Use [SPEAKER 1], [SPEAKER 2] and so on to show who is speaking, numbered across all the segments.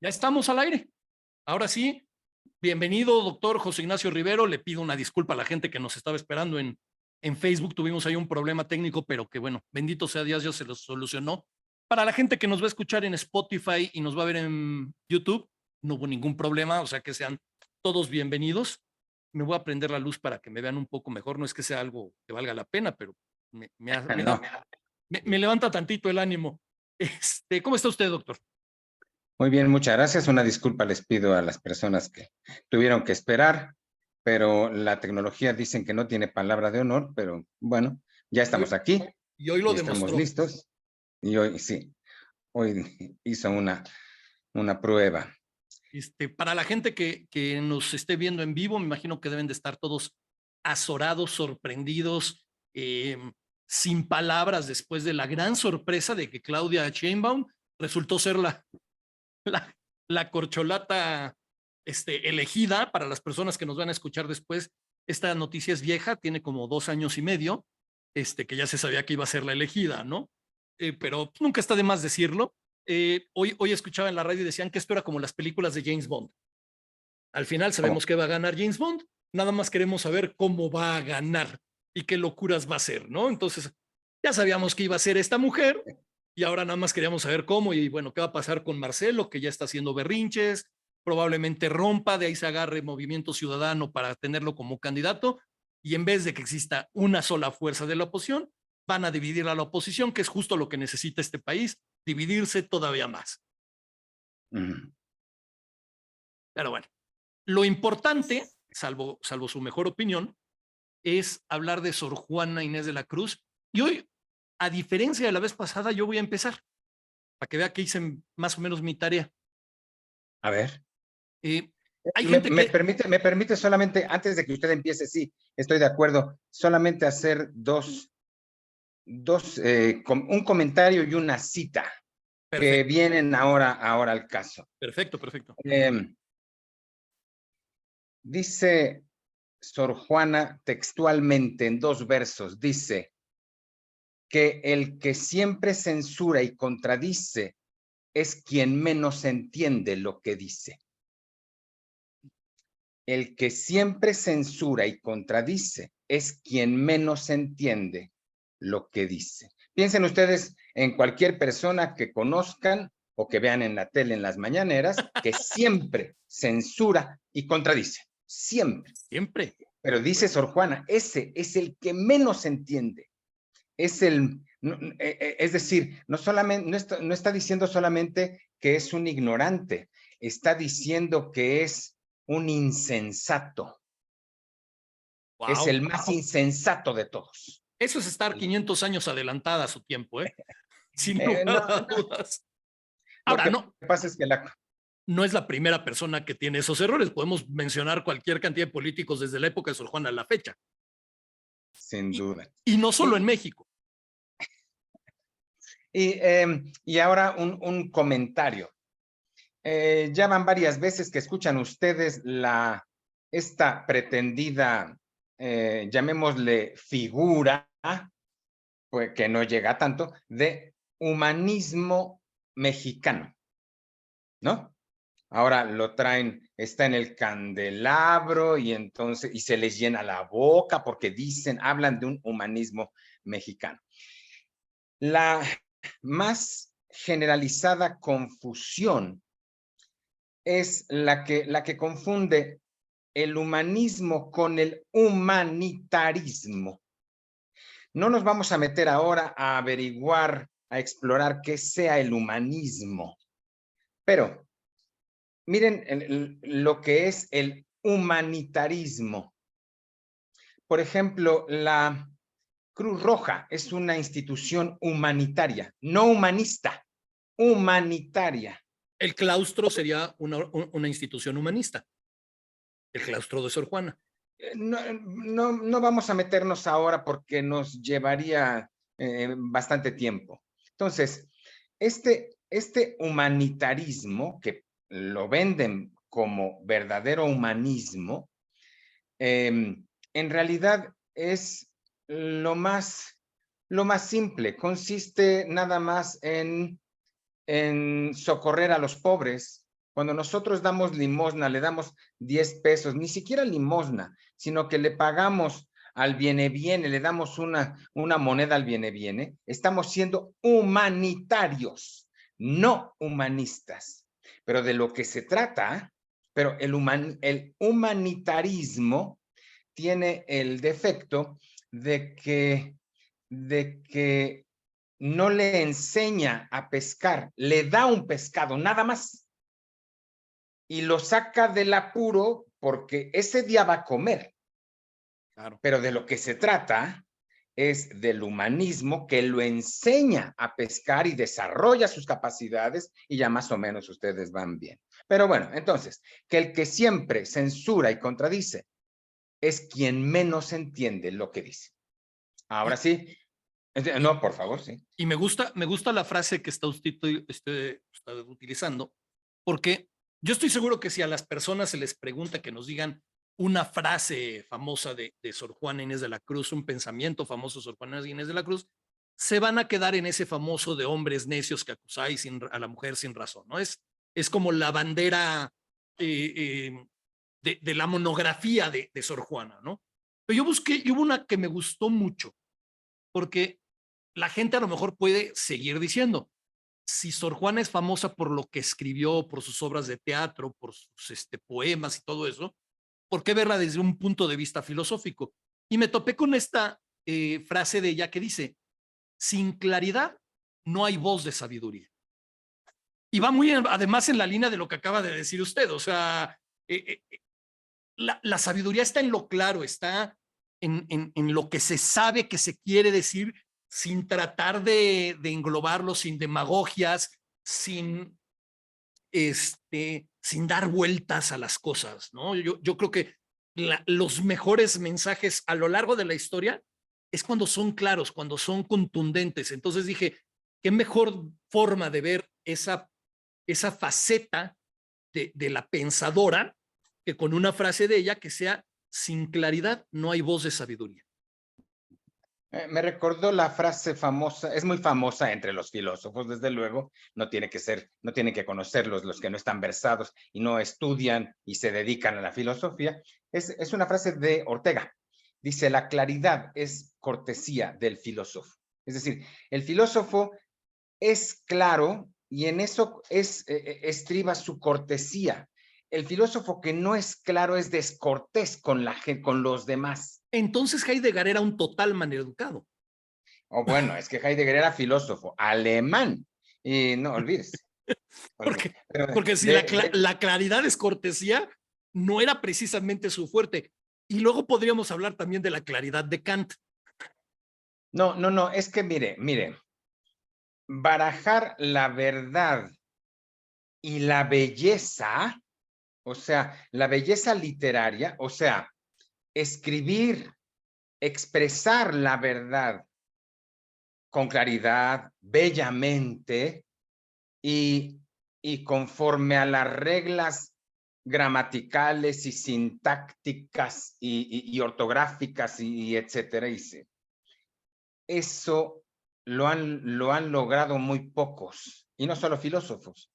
[SPEAKER 1] Ya estamos al aire. Ahora sí, bienvenido, doctor José Ignacio Rivero. Le pido una disculpa a la gente que nos estaba esperando en Facebook. Tuvimos ahí un problema técnico, pero que bueno, bendito sea Dios, ya se lo solucionó. Para la gente que nos va a escuchar en Spotify y nos va a ver en YouTube, no hubo ningún problema, o sea que sean todos bienvenidos. Me voy a prender la luz para que me vean un poco mejor. No es que sea algo que valga la pena, pero
[SPEAKER 2] No,
[SPEAKER 1] me levanta tantito el ánimo. ¿Cómo está usted, doctor?
[SPEAKER 2] muy bien, muchas gracias. Una disculpa les pido a las personas que tuvieron que esperar, pero la tecnología dicen que no tiene palabra de honor, pero bueno, ya
[SPEAKER 1] Y
[SPEAKER 2] estamos aquí
[SPEAKER 1] y hoy lo
[SPEAKER 2] y estamos
[SPEAKER 1] demostró.
[SPEAKER 2] listos. Y hoy sí, hoy hizo una prueba.
[SPEAKER 1] Para la gente que nos esté viendo en vivo, me imagino que deben de estar todos azorados, sorprendidos, sin palabras después de la gran sorpresa de que Claudia Sheinbaum resultó ser la, la corcholata elegida para las personas que nos van a escuchar después. Esta noticia es vieja, tiene como 2 años y medio, que ya se sabía que iba a ser la elegida, ¿no? Pero nunca está de más decirlo. Hoy escuchaba en la radio y decían que esto era como las películas de James Bond. Al final
[SPEAKER 2] ¿Cómo?
[SPEAKER 1] sabemos que va a ganar James Bond, nada más queremos saber cómo va a ganar y qué locuras va a hacer, ¿no? Entonces, ya sabíamos que iba a ser esta mujer y ahora nada más queríamos saber cómo y bueno, qué va a pasar con Marcelo, que ya está haciendo berrinches, probablemente rompa, de ahí se agarre Movimiento Ciudadano para tenerlo como candidato y en vez de que exista una sola fuerza de la oposición, van a dividir a la oposición, que es justo lo que necesita este país, dividirse todavía más.
[SPEAKER 2] Mm.
[SPEAKER 1] Pero bueno, lo importante, salvo su mejor opinión, es hablar de Sor Juana Inés de la Cruz. Y hoy, a diferencia de la vez pasada, yo voy a empezar, para que vea que hice más o menos mi tarea.
[SPEAKER 2] A ver,
[SPEAKER 1] Eh, hay gente que,
[SPEAKER 2] me permite solamente, antes de que usted empiece, sí, estoy de acuerdo, solamente hacer un comentario y una cita que
[SPEAKER 1] perfecto,
[SPEAKER 2] vienen ahora al caso.
[SPEAKER 1] perfecto, perfecto.
[SPEAKER 2] Eh, Dice Sor Juana textualmente en 2 versos, dice que el que siempre censura y contradice es quien menos entiende lo que dice. El que siempre censura y contradice es quien menos entiende lo que dice. Piensen ustedes en cualquier persona que conozcan o que vean en la tele en las mañaneras que siempre censura y contradice. Siempre.
[SPEAKER 1] Siempre.
[SPEAKER 2] Pero dice Sor Juana, ese es el que menos entiende. Es decir, no está diciendo solamente que es un ignorante, está diciendo que es un insensato. Es
[SPEAKER 1] Wow.
[SPEAKER 2] el más insensato de todos.
[SPEAKER 1] Eso es estar 500 años adelantada a su tiempo, ¿eh? Sin
[SPEAKER 2] No,
[SPEAKER 1] lugar a
[SPEAKER 2] no,
[SPEAKER 1] dudas.
[SPEAKER 2] lo
[SPEAKER 1] Ahora,
[SPEAKER 2] que
[SPEAKER 1] no,
[SPEAKER 2] pasa es que
[SPEAKER 1] no es la primera persona que tiene esos errores. Podemos mencionar cualquier cantidad de políticos desde la época de Sor Juana a la fecha.
[SPEAKER 2] sin
[SPEAKER 1] Y,
[SPEAKER 2] duda.
[SPEAKER 1] y no solo en
[SPEAKER 2] Y,
[SPEAKER 1] México.
[SPEAKER 2] y ahora un comentario. Ya van varias veces que escuchan ustedes esta pretendida, llamémosle figura, pues que no llega a tanto, de humanismo mexicano, ¿no? Ahora lo traen, está en el candelabro y entonces, y se les llena la boca porque hablan de un humanismo mexicano. La más generalizada confusión es la que confunde el humanismo con el humanitarismo. No nos vamos a meter ahora a averiguar, a explorar qué sea el humanismo, pero miren lo que es el humanitarismo. Por ejemplo, la Cruz Roja es una institución humanitaria, no humanista, humanitaria.
[SPEAKER 1] El claustro sería una institución humanista, el claustro de Sor Juana.
[SPEAKER 2] No vamos a meternos ahora porque nos llevaría bastante tiempo. Entonces, este humanitarismo, que lo venden como verdadero humanismo, en realidad es lo más simple. Consiste nada más en socorrer a los pobres, Cuando nosotros damos limosna, le damos 10 pesos, ni siquiera limosna, sino que le pagamos al viene, le damos una moneda al viene, estamos siendo humanitarios, no humanistas. Pero de lo que se trata, pero el humanitarismo tiene el defecto de que no le enseña a pescar, le da un pescado, nada más. Y lo saca del apuro porque ese día va a comer.
[SPEAKER 1] Claro.
[SPEAKER 2] Pero de lo que se trata es del humanismo que lo enseña a pescar y desarrolla sus capacidades y ya más o menos ustedes van bien. Pero bueno, entonces, que el que siempre censura y contradice es quien menos entiende lo que dice. Ahora sí, no, por favor, sí.
[SPEAKER 1] Y me gusta la frase que está usted utilizando, porque yo estoy seguro que si a las personas se les pregunta que nos digan una frase famosa de Sor Juana Inés de la Cruz, un pensamiento famoso de Sor Juana Inés de la Cruz, se van a quedar en ese famoso de hombres necios que acusáis a la mujer sin razón, ¿no? Es como la bandera de la monografía de Sor Juana, ¿no? Pero yo busqué, y hubo una que me gustó mucho, porque la gente a lo mejor puede seguir diciendo, si Sor Juana es famosa por lo que escribió, por sus obras de teatro, por sus poemas y todo eso, ¿por qué verla desde un punto de vista filosófico? Y me topé con esta frase de ella que dice, sin claridad no hay voz de sabiduría. Y va muy además en la línea de lo que acaba de decir usted, o sea, la sabiduría está en lo claro, está en lo que se sabe que se quiere decir sin tratar de englobarlo, sin demagogias, sin, sin dar vueltas a las cosas, ¿no? Yo creo que los mejores mensajes a lo largo de la historia es cuando son claros, cuando son contundentes. Entonces dije, qué mejor forma de ver esa faceta de la pensadora que con una frase de ella que sea sin claridad no hay voz de sabiduría.
[SPEAKER 2] Me recordó la frase famosa, es muy famosa entre los filósofos, desde luego, no tiene que ser, no tienen que conocerlos los que no están versados y no estudian y se dedican a la filosofía. Es una frase de Ortega. Dice, la claridad es cortesía del filósofo. Es decir, el filósofo es claro y en eso estriba su cortesía. El filósofo que no es claro es descortés con los demás.
[SPEAKER 1] Entonces Heidegger era un total maleducado.
[SPEAKER 2] Oh, bueno, es que Heidegger era filósofo alemán. Y no olvides.
[SPEAKER 1] Porque si la claridad es cortesía, no era precisamente su fuerte. Y luego podríamos hablar también de la claridad de Kant.
[SPEAKER 2] No, es que mire, barajar la verdad y la belleza, o sea, la belleza literaria, o sea, escribir, expresar la verdad con claridad, bellamente y conforme a las reglas gramaticales y sintácticas y ortográficas y etcétera. Eso lo han logrado muy pocos, y no solo filósofos.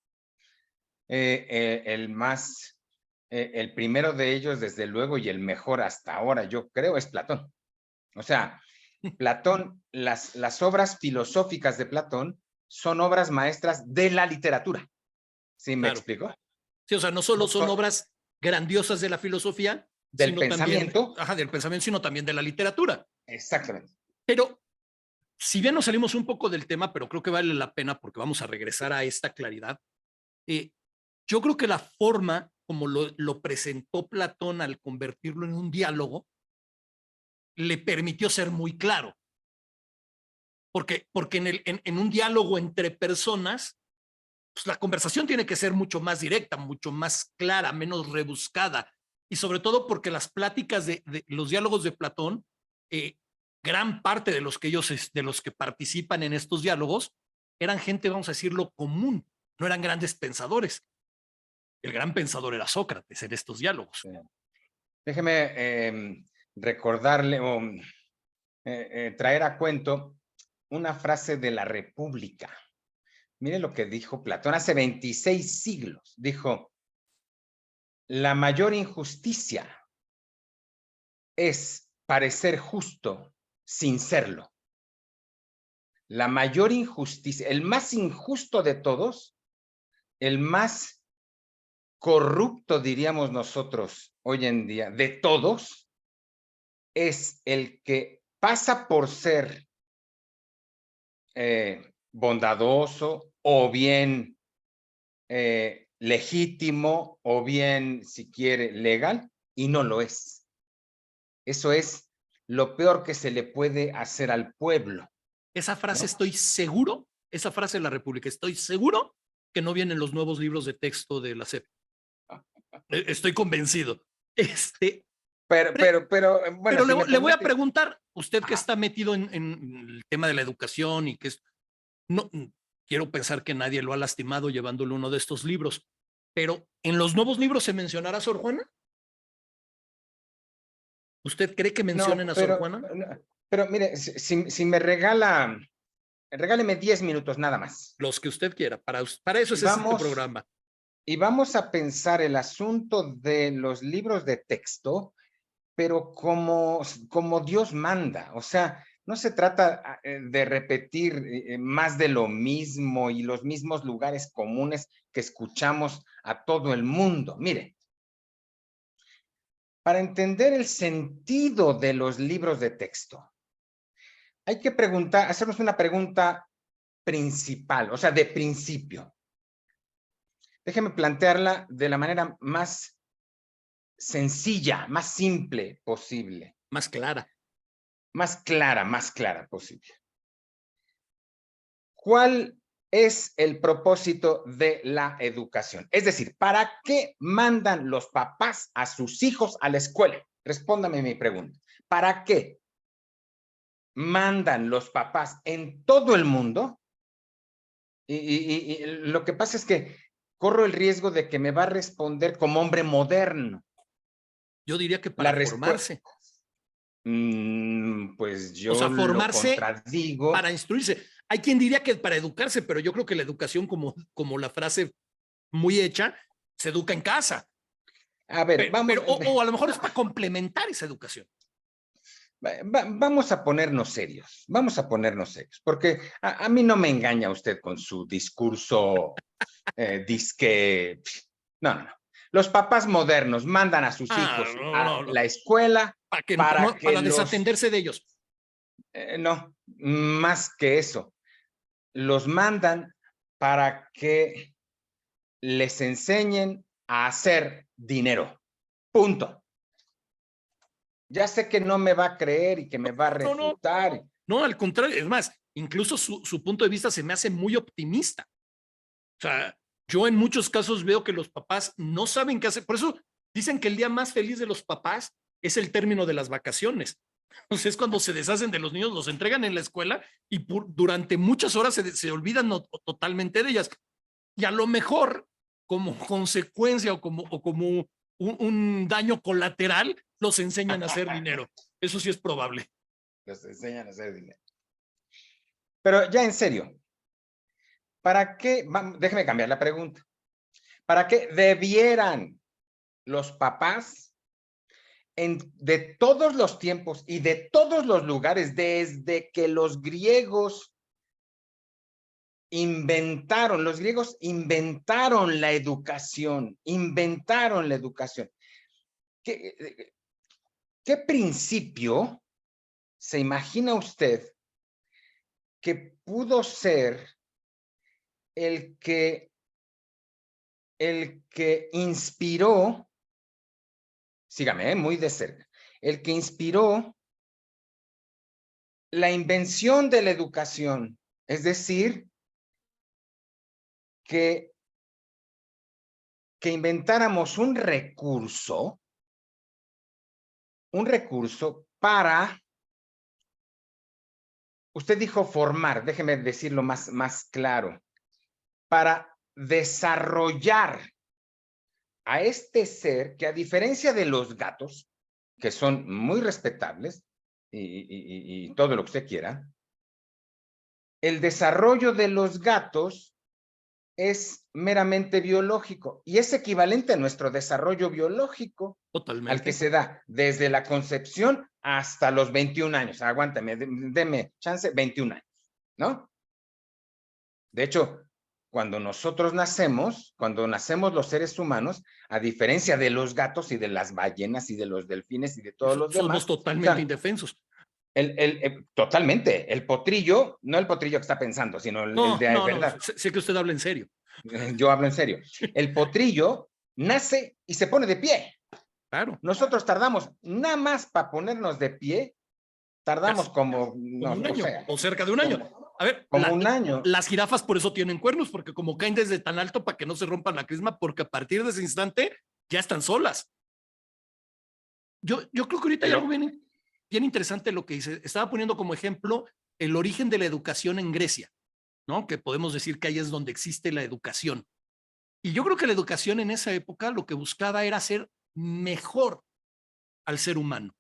[SPEAKER 2] El primero de ellos, desde luego, y el mejor hasta ahora, yo creo, es Platón. O sea, Platón, las obras filosóficas de Platón son obras maestras de la literatura. ¿Sí me explico?
[SPEAKER 1] Sí, o sea, no solo son obras grandiosas de la filosofía,
[SPEAKER 2] del
[SPEAKER 1] sino
[SPEAKER 2] pensamiento.
[SPEAKER 1] también, del pensamiento, sino también de la literatura.
[SPEAKER 2] Exactamente.
[SPEAKER 1] Pero si bien nos salimos un poco del tema, pero creo que vale la pena porque vamos a regresar a esta claridad. Yo creo que la forma como lo presentó Platón al convertirlo en un diálogo le permitió ser muy claro. Porque en un diálogo entre personas, pues la conversación tiene que ser mucho más directa, mucho más clara, menos rebuscada. Y sobre todo porque las pláticas de los diálogos de Platón, gran parte de los que participan en estos diálogos eran gente, vamos a decirlo, común, no eran grandes pensadores. El gran pensador era Sócrates en estos diálogos.
[SPEAKER 2] Déjeme recordarle o traer a cuento una frase de la República. Mire lo que dijo Platón hace 26 siglos. Dijo, la mayor injusticia es parecer justo sin serlo. La mayor injusticia, el más injusto de todos, el más corrupto, diríamos nosotros hoy en día, de todos, es el que pasa por ser bondadoso o bien legítimo o bien, si quiere, legal, y no lo es. Eso es lo peor que se le puede hacer al pueblo.
[SPEAKER 1] Esa frase
[SPEAKER 2] ¿No?
[SPEAKER 1] estoy seguro, esa frase de la República, estoy seguro que no viene en los nuevos libros de texto de la SEP. Estoy convencido.
[SPEAKER 2] Pero, bueno,
[SPEAKER 1] Pero
[SPEAKER 2] si me
[SPEAKER 1] le voy a
[SPEAKER 2] permite.
[SPEAKER 1] preguntar, usted que
[SPEAKER 2] Ajá.
[SPEAKER 1] está metido en el tema de la educación y que es, no, quiero pensar que nadie lo ha lastimado llevándole uno de estos libros, pero ¿en los nuevos libros se mencionará a Sor Juana? ¿Usted cree que mencionen
[SPEAKER 2] No,
[SPEAKER 1] a Sor Juana?
[SPEAKER 2] pero mire, si me regala, regáleme 10 minutos nada más.
[SPEAKER 1] Los que usted quiera, para eso
[SPEAKER 2] Y
[SPEAKER 1] es este
[SPEAKER 2] vamos,
[SPEAKER 1] programa.
[SPEAKER 2] y vamos a pensar el asunto de los libros de texto, pero como Dios manda. O sea, no se trata de repetir más de lo mismo y los mismos lugares comunes que escuchamos a todo el mundo. Mire, para entender el sentido de los libros de texto, hay que hacernos una pregunta principal, o sea, de principio. Déjeme plantearla de la manera más sencilla, más simple posible,
[SPEAKER 1] Más clara.
[SPEAKER 2] más clara posible. ¿Cuál es el propósito de la educación? Es decir, ¿para qué mandan los papás a sus hijos a la escuela? Respóndame mi pregunta. ¿Para qué mandan los papás en todo el mundo? Y lo que pasa es que corro el riesgo de que me va a responder como hombre moderno.
[SPEAKER 1] Yo diría que
[SPEAKER 2] La
[SPEAKER 1] para
[SPEAKER 2] respuesta,
[SPEAKER 1] formarse.
[SPEAKER 2] pues
[SPEAKER 1] O
[SPEAKER 2] yo
[SPEAKER 1] sea,
[SPEAKER 2] lo
[SPEAKER 1] formarse
[SPEAKER 2] contradigo.
[SPEAKER 1] para instruirse. Hay quien diría que para educarse, pero yo creo que la educación, como la frase muy hecha, se educa en casa.
[SPEAKER 2] A ver, vamos,
[SPEAKER 1] O a lo mejor es para complementar esa educación.
[SPEAKER 2] vamos a ponernos serios, porque a mí no me engaña usted con su discurso disque, no. Los papás modernos mandan a sus hijos a
[SPEAKER 1] No.
[SPEAKER 2] la escuela para
[SPEAKER 1] No,
[SPEAKER 2] que
[SPEAKER 1] para desatenderse de ellos.
[SPEAKER 2] no, más que eso, los mandan para que les enseñen a hacer dinero. Punto. Ya sé que no me va a creer y que me va a
[SPEAKER 1] No, no,
[SPEAKER 2] refutar.
[SPEAKER 1] no, al contrario. Es más, incluso su punto de vista se me hace muy optimista. O sea, yo en muchos casos veo que los papás no saben qué hacer. Por eso dicen que el día más feliz de los papás es el término de las vacaciones. Entonces es cuando se deshacen de los niños, los entregan en la escuela y durante muchas horas se olvidan totalmente de ellas. Y a lo mejor, como consecuencia o como un daño colateral, los enseñan a hacer dinero. Eso sí es probable.
[SPEAKER 2] Los enseñan a hacer dinero. Pero ya en serio, ¿para qué? Déjeme cambiar la pregunta. ¿Para qué debieran los papás de todos los tiempos y de todos los lugares, desde que los griegos inventaron la educación, ¿Qué principio se imagina usted que pudo ser el que inspiró, sígame, muy de cerca, el que inspiró la invención de la educación? Es decir, que inventáramos un recurso para, usted dijo formar, déjeme decirlo más claro, para desarrollar a este ser que, a diferencia de los gatos, que son muy respetables y todo lo que usted quiera, el desarrollo de los gatos es meramente biológico y es equivalente a nuestro desarrollo biológico, al que
[SPEAKER 1] Totalmente.
[SPEAKER 2] se da desde la concepción hasta los 21 años. Aguántame, deme chance, 21 años, ¿no? De hecho, cuando nacemos los seres humanos, a diferencia de los gatos y de las ballenas y de los delfines y de todos los
[SPEAKER 1] Somos
[SPEAKER 2] demás, o
[SPEAKER 1] totalmente
[SPEAKER 2] sea,
[SPEAKER 1] indefensos.
[SPEAKER 2] totalmente, el potrillo, no el potrillo que está pensando, sino el
[SPEAKER 1] No,
[SPEAKER 2] de
[SPEAKER 1] no, no,
[SPEAKER 2] verdad.
[SPEAKER 1] sé que usted habla en serio.
[SPEAKER 2] Yo hablo en serio. El potrillo nace y se pone de pie.
[SPEAKER 1] Claro,
[SPEAKER 2] Nosotros tardamos, nada más para ponernos de pie, tardamos
[SPEAKER 1] casi
[SPEAKER 2] como,
[SPEAKER 1] como
[SPEAKER 2] no,
[SPEAKER 1] un
[SPEAKER 2] o
[SPEAKER 1] año
[SPEAKER 2] sea,
[SPEAKER 1] o cerca de un año. A ver,
[SPEAKER 2] como un año.
[SPEAKER 1] las jirafas por eso tienen cuernos, porque como caen desde tan alto para que no se rompan la crisma, porque a partir de ese instante ya están solas. Yo creo que ahorita hay algo
[SPEAKER 2] Lo,
[SPEAKER 1] bien, bien interesante lo que dice. Estaba poniendo como ejemplo el origen de la educación en Grecia, ¿no? Que podemos decir que ahí es donde existe la educación. Y yo creo que la educación en esa época lo que buscaba era hacer mejor al ser humano.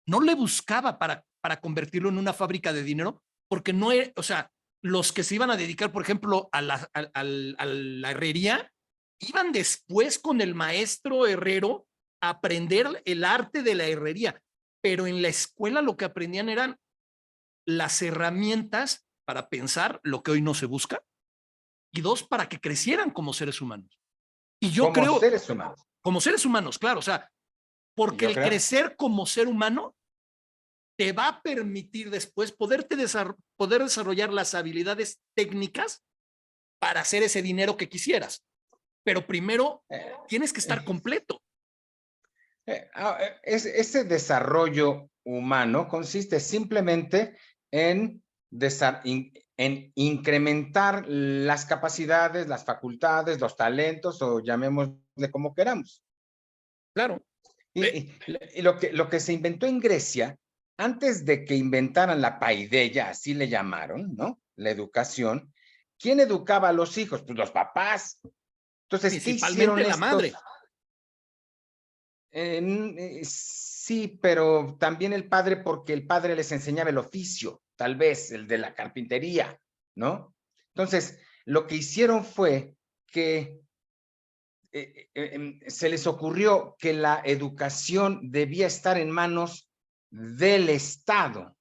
[SPEAKER 1] No le buscaba para convertirlo en una fábrica de dinero, porque no era, o sea, los que se iban a dedicar, por ejemplo, a la herrería, iban después con el maestro herrero a aprender el arte de la herrería, pero en la escuela lo que aprendían eran las herramientas para pensar lo que hoy no se busca y dos, para que crecieran como seres humanos. Y yo
[SPEAKER 2] como
[SPEAKER 1] creo,
[SPEAKER 2] seres humanos,
[SPEAKER 1] como seres humanos, claro, o sea, porque
[SPEAKER 2] yo
[SPEAKER 1] el
[SPEAKER 2] creo.
[SPEAKER 1] crecer como ser humano te va a permitir después poder desarrollar las habilidades técnicas para hacer ese dinero que quisieras. Pero primero
[SPEAKER 2] Eh,
[SPEAKER 1] tienes que estar completo.
[SPEAKER 2] Ese desarrollo humano consiste simplemente en, en incrementar las capacidades, las facultades, los talentos, o llamémosle como queramos.
[SPEAKER 1] Claro.
[SPEAKER 2] Y lo que se inventó en Grecia, antes de que inventaran la paideia, así le llamaron, ¿no? La educación, ¿quién educaba a los hijos? Pues los papás. Entonces, ¿qué
[SPEAKER 1] Principalmente
[SPEAKER 2] hicieron
[SPEAKER 1] la
[SPEAKER 2] estos?
[SPEAKER 1] madre.
[SPEAKER 2] Sí, pero también el padre, porque el padre les enseñaba el oficio, tal vez el de la carpintería, ¿no? Entonces, lo que hicieron fue que se les ocurrió que la educación debía estar en manos del Estado,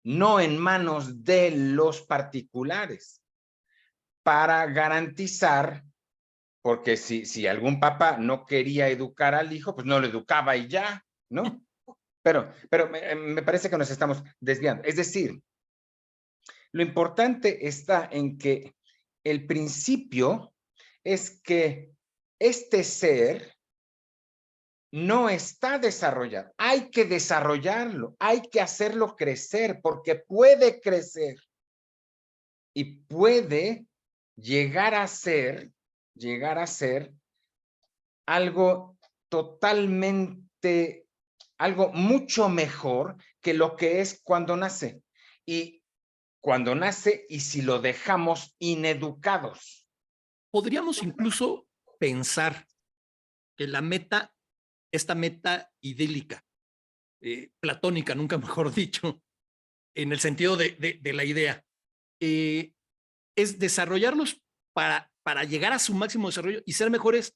[SPEAKER 2] no en manos de los particulares, para garantizar, porque si algún papá no quería educar al hijo, pues no lo educaba y ya, ¿no? Pero me parece que nos estamos desviando. Es decir, lo importante está en que el principio es que este ser no está desarrollado. Hay que desarrollarlo, hay que hacerlo crecer, porque puede crecer y puede llegar a ser algo totalmente, algo mucho mejor que lo que es cuando nace. Y cuando nace y si lo dejamos ineducados.
[SPEAKER 1] Podríamos incluso pensar que la meta, esta meta idílica, platónica, nunca mejor dicho, en el sentido de la idea, eh, es desarrollarlos para llegar a su máximo desarrollo y ser mejores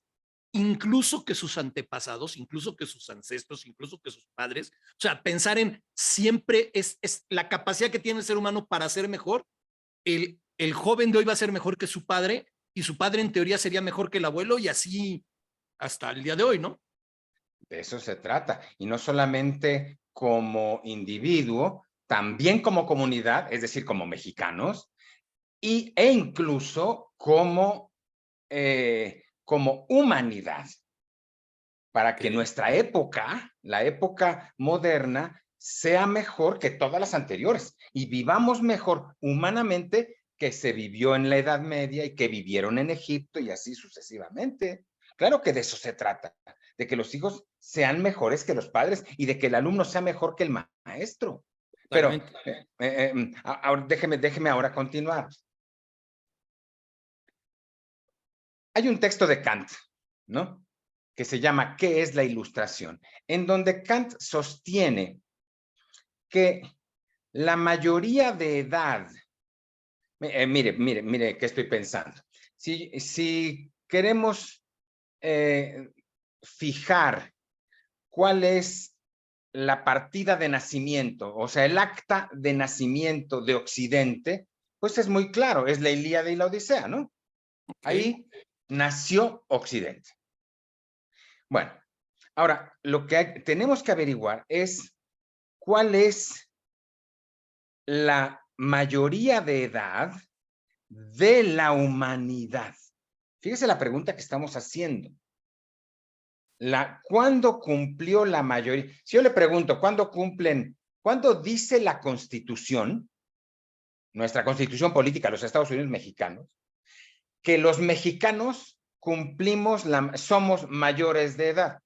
[SPEAKER 1] incluso que sus antepasados, incluso que sus ancestros, incluso que sus padres. O sea, pensar en siempre es la capacidad que tiene el ser humano para ser mejor. El joven de hoy va a ser mejor que su padre y su padre en teoría sería mejor que el abuelo y así hasta el día de hoy, ¿no?
[SPEAKER 2] De eso se trata. Y no solamente como individuo, también como comunidad, es decir, como mexicanos, e incluso como humanidad, para que
[SPEAKER 1] Okay.
[SPEAKER 2] nuestra época, la época moderna, sea mejor que todas las anteriores y vivamos mejor humanamente que se vivió en la Edad Media y que vivieron en Egipto y así sucesivamente. Claro que de eso se trata, de que los hijos sean mejores que los padres y de que el alumno sea mejor que el maestro. Pero
[SPEAKER 1] Totalmente.
[SPEAKER 2] déjeme ahora continuar. Hay un texto de Kant, ¿no? Que se llama ¿Qué es la ilustración? En donde Kant sostiene que la mayoría de edad, mire qué estoy pensando. Si queremos fijar cuál es la partida de nacimiento, o sea, el acta de nacimiento de Occidente, pues es muy claro, es la Ilíada y la Odisea, ¿no? Ahí nació Occidente. Bueno, ahora, lo que tenemos que averiguar es cuál es la mayoría de edad de la humanidad. Fíjese la pregunta que estamos haciendo. ¿Cuándo cumplió la mayoría? Si yo le pregunto, ¿cuándo dice la Constitución, nuestra Constitución política de los Estados Unidos mexicanos, que los mexicanos somos mayores de edad?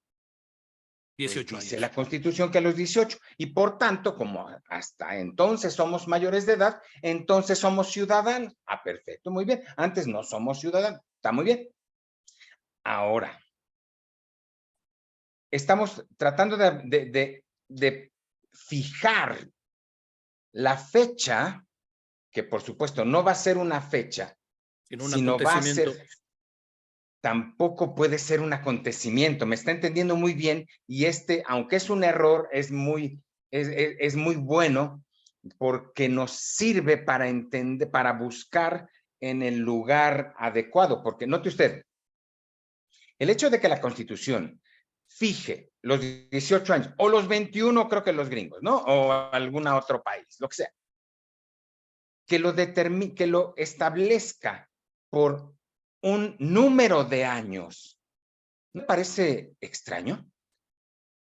[SPEAKER 1] 18
[SPEAKER 2] pues dice
[SPEAKER 1] años.
[SPEAKER 2] la Constitución que a los 18, y por tanto, como hasta entonces somos mayores de edad, entonces somos ciudadanos. Ah, perfecto, muy bien. Antes no somos ciudadanos, está muy bien. Ahora, estamos tratando de fijar la fecha, que por supuesto no va a ser una fecha,
[SPEAKER 1] En un
[SPEAKER 2] sino va a
[SPEAKER 1] acontecimiento.
[SPEAKER 2] ser, tampoco puede ser un acontecimiento. Me está entendiendo muy bien, y aunque es un error, es muy bueno, porque nos sirve para entender, para buscar en el lugar adecuado. Porque note usted, el hecho de que la Constitución fije los 18 años, o los 21, creo que los gringos, ¿no? O algún otro país, lo que sea, que lo establezca por un número de años, ¿no parece extraño?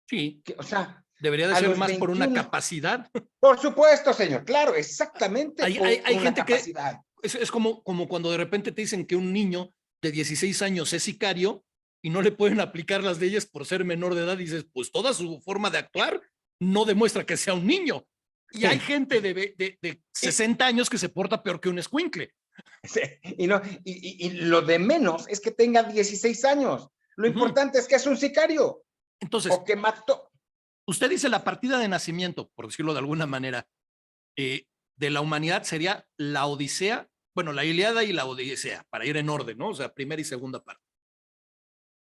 [SPEAKER 1] Sí,
[SPEAKER 2] O sea,
[SPEAKER 1] debería de
[SPEAKER 2] a
[SPEAKER 1] ser
[SPEAKER 2] los
[SPEAKER 1] más por una
[SPEAKER 2] 21,
[SPEAKER 1] capacidad.
[SPEAKER 2] por supuesto, señor, claro, exactamente por
[SPEAKER 1] Hay
[SPEAKER 2] una
[SPEAKER 1] gente que
[SPEAKER 2] capacidad.
[SPEAKER 1] es como cuando de repente te dicen que un niño de 16 años es sicario y no le pueden aplicar las leyes por ser menor de edad. Y dices, pues toda su forma de actuar no demuestra que sea un niño. Y hay gente de 60 años que se porta peor que un escuincle.
[SPEAKER 2] Sí, y lo de menos es que tenga 16 años. Lo importante es que es un sicario
[SPEAKER 1] Entonces,
[SPEAKER 2] o que mató.
[SPEAKER 1] usted dice la partida de nacimiento, por decirlo de alguna manera, de la humanidad sería la Odisea, bueno, la Ilíada y la Odisea, para ir en orden, ¿no? O sea, primera y segunda parte.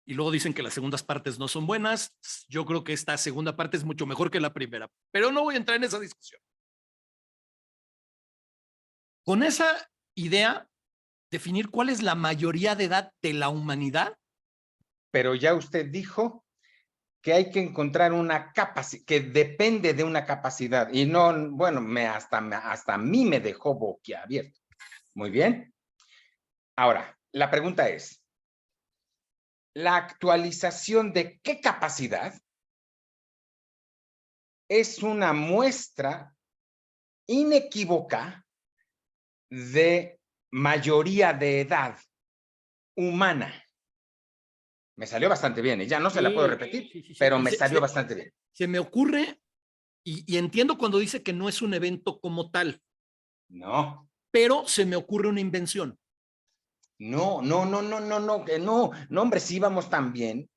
[SPEAKER 1] Y luego dicen que las segundas partes no son buenas. Yo creo que esta segunda parte es mucho mejor que la primera, pero no voy a entrar en esa discusión. Con esa idea, definir cuál es la mayoría de edad de la humanidad.
[SPEAKER 2] Pero ya usted dijo que hay que encontrar una capacidad, que depende de una capacidad. Y no, bueno, hasta a mí me dejó boquiabierto. Muy bien. Ahora, la pregunta es, ¿la actualización de qué capacidad es una muestra inequívoca de mayoría de edad humana? Me salió bastante bien, y ya no se la puedo repetir, pero me salió bastante bien.
[SPEAKER 1] Se me ocurre, y entiendo cuando dice que no es un evento como tal,
[SPEAKER 2] No,
[SPEAKER 1] pero se me ocurre una invención.
[SPEAKER 2] no, hombre, sí vamos tan bien.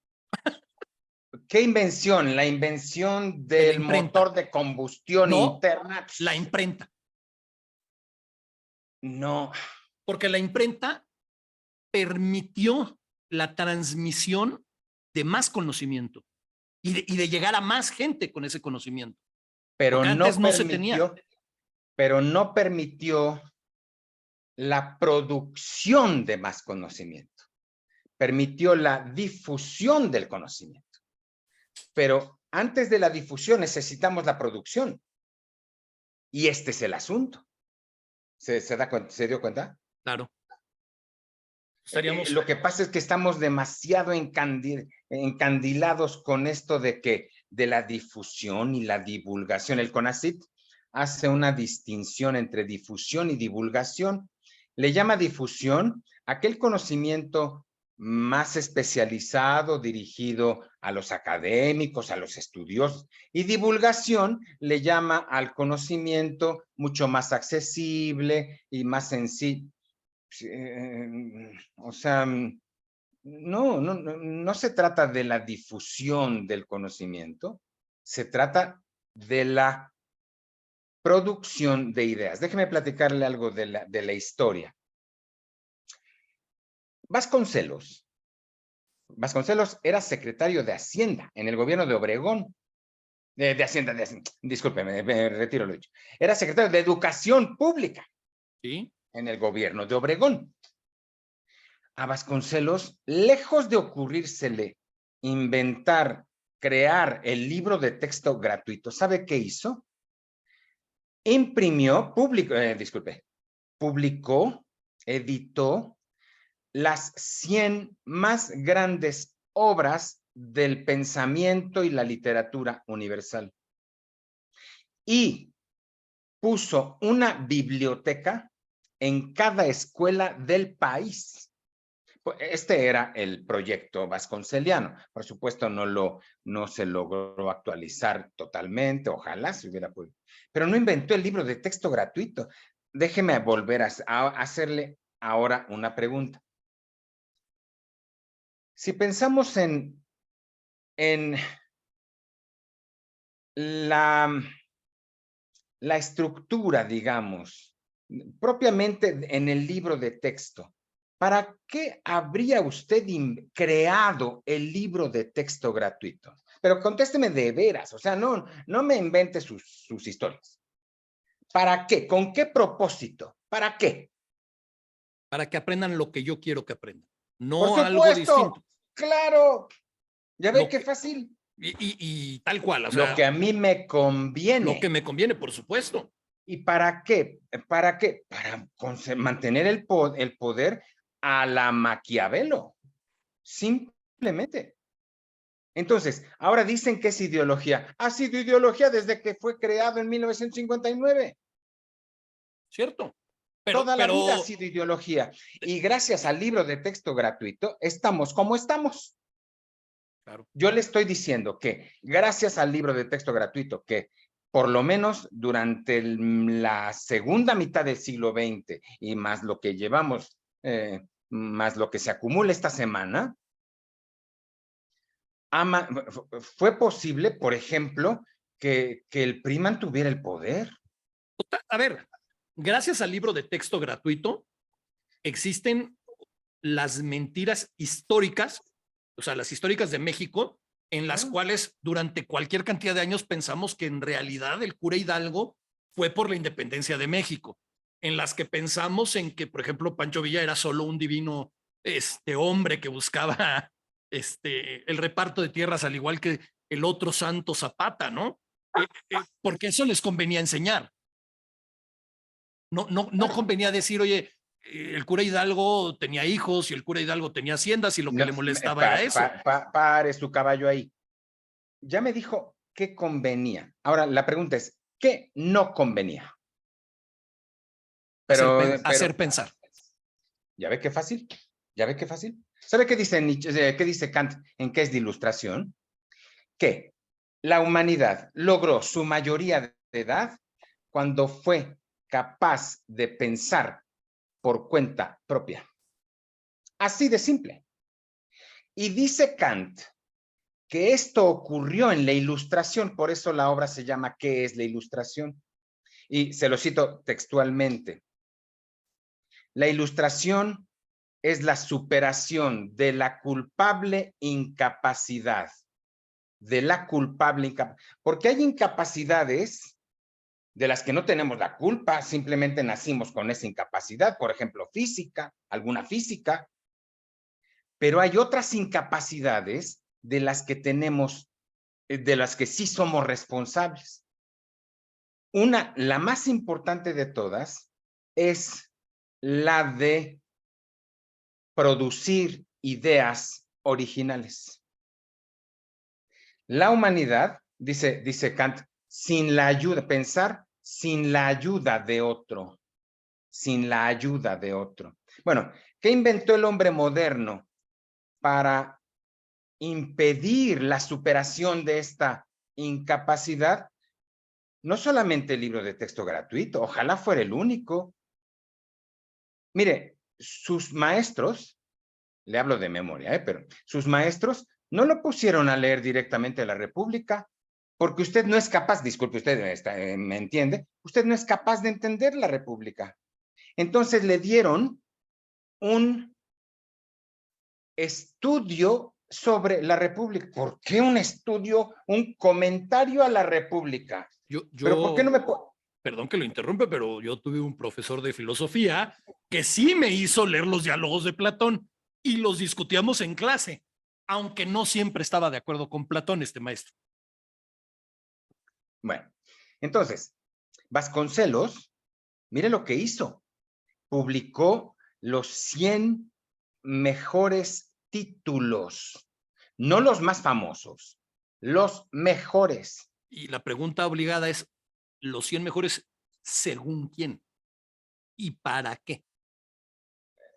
[SPEAKER 2] ¿Qué invención? La invención
[SPEAKER 1] De la
[SPEAKER 2] del
[SPEAKER 1] imprenta.
[SPEAKER 2] motor de combustión
[SPEAKER 1] No,
[SPEAKER 2] interna.
[SPEAKER 1] la imprenta.
[SPEAKER 2] No,
[SPEAKER 1] Porque la imprenta permitió la transmisión de más conocimiento y de llegar a más gente con ese conocimiento.
[SPEAKER 2] pero
[SPEAKER 1] Porque antes no se tenía.
[SPEAKER 2] no permitió la producción de más conocimiento. Permitió la difusión del conocimiento. Pero antes de la difusión necesitamos la producción. Y este es el asunto. ¿Se dio cuenta?
[SPEAKER 1] Claro. Estaríamos.
[SPEAKER 2] Lo que pasa es que estamos demasiado encandilados con esto de la difusión y la divulgación. El CONACYT hace una distinción entre difusión y divulgación. Le llama difusión aquel conocimiento más especializado, dirigido a los académicos, a los estudiosos, y divulgación le llama al conocimiento mucho más accesible y más sencillo. O sea, no se trata de la difusión del conocimiento, se trata de la producción de ideas. Déjeme platicarle algo de la historia. Vasconcelos. Vasconcelos era secretario de Hacienda en el gobierno de Obregón. De Hacienda, discúlpeme, me retiro lo dicho. Era secretario de Educación Pública
[SPEAKER 1] ¿Sí?
[SPEAKER 2] en el gobierno de Obregón. A Vasconcelos, lejos de ocurrírsele inventar, crear el libro de texto gratuito, ¿sabe qué hizo? Imprimió, publicó, editó las 100 más grandes obras del pensamiento y la literatura universal. Y puso una biblioteca en cada escuela del país. Este era el proyecto vasconceliano. Por supuesto, no se logró actualizar totalmente, ojalá se hubiera podido. Pero no inventó el libro de texto gratuito. Déjeme volver a hacerle ahora una pregunta. Si pensamos en la estructura, digamos, propiamente en el libro de texto, ¿para qué habría usted creado el libro de texto gratuito? Pero contésteme de veras, o sea, no me invente sus historias. ¿Para qué? ¿Con qué propósito? ¿Para qué?
[SPEAKER 1] Para que aprendan lo que yo quiero que aprendan,
[SPEAKER 2] Por
[SPEAKER 1] no algo
[SPEAKER 2] supuesto,
[SPEAKER 1] distinto.
[SPEAKER 2] claro. ¿Ya ve
[SPEAKER 1] Lo
[SPEAKER 2] qué
[SPEAKER 1] que,
[SPEAKER 2] fácil?
[SPEAKER 1] y tal cual, o
[SPEAKER 2] Lo que
[SPEAKER 1] sea,
[SPEAKER 2] a mí me
[SPEAKER 1] lo que
[SPEAKER 2] conviene.
[SPEAKER 1] me conviene, por supuesto.
[SPEAKER 2] ¿Y para qué? ¿Para qué? Para mantener el poder a la Maquiavelo. Simplemente. Entonces, ahora dicen que es ideología. Ha sido ideología desde que fue creado en 1959.
[SPEAKER 1] ¿Cierto?
[SPEAKER 2] Toda la vida ha
[SPEAKER 1] Pero,
[SPEAKER 2] sido ideología. Y gracias al libro de texto gratuito, estamos como estamos.
[SPEAKER 1] claro,
[SPEAKER 2] Yo le estoy diciendo que gracias al libro de texto gratuito, que por lo menos durante la segunda mitad del siglo XX y más lo que llevamos, más lo que se acumula esta semana, fue posible, por ejemplo, que el PRI mantuviera el poder.
[SPEAKER 1] a ver, gracias al libro de texto gratuito, existen las mentiras históricas, o sea, las históricas de México, en las cuales durante cualquier cantidad de años pensamos que en realidad el cura Hidalgo fue por la independencia de México, en las que pensamos en que, por ejemplo, Pancho Villa era solo un divino hombre que buscaba el reparto de tierras, al igual que el otro santo Zapata, ¿no? Porque eso les convenía enseñar. No convenía decir, oye, el cura Hidalgo tenía hijos y el cura Hidalgo tenía haciendas y lo que
[SPEAKER 2] No,
[SPEAKER 1] le molestaba era eso.
[SPEAKER 2] pare su caballo ahí. Ya me dijo qué convenía. Ahora la pregunta es, ¿qué no convenía?
[SPEAKER 1] Hacer pensar.
[SPEAKER 2] ¿Ya ve qué fácil? ¿Ya ve qué fácil? ¿Sabe qué dice Nietzsche, qué dice Kant en qué es de ilustración? Que la humanidad logró su mayoría de edad cuando fue capaz de pensar por cuenta propia. Así de simple. Y dice Kant que esto ocurrió en la ilustración, por eso la obra se llama ¿Qué es la ilustración? Y se lo cito textualmente. La ilustración es la superación de la culpable incapacidad, porque hay incapacidades de las que no tenemos la culpa, simplemente nacimos con esa incapacidad, por ejemplo, física, alguna física, pero hay otras incapacidades de las que tenemos, de las que sí somos responsables. La más importante de todas es la de producir ideas originales. La humanidad, dice Kant, sin la ayuda, pensar sin la ayuda de otro, sin la ayuda de otro. Bueno, ¿qué inventó el hombre moderno para impedir la superación de esta incapacidad? No solamente el libro de texto gratuito, ojalá fuera el único. Mire, sus maestros, le hablo de memoria, pero sus maestros no lo pusieron a leer directamente a la República, porque usted no es capaz, disculpe, usted me entiende, usted no es capaz de entender la República. Entonces le dieron un estudio sobre la República. ¿Por qué un estudio, un comentario a la República? Pero ¿por qué no me...
[SPEAKER 1] Perdón que lo interrumpe, pero yo tuve un profesor de filosofía que sí me hizo leer los diálogos de Platón y los discutíamos en clase, aunque no siempre estaba de acuerdo con Platón, este maestro.
[SPEAKER 2] Bueno, entonces, Vasconcelos, mire lo que hizo. Publicó los 100 mejores títulos, no los más famosos, los mejores.
[SPEAKER 1] Y la pregunta obligada es, ¿los 100 mejores según quién? ¿Y para qué?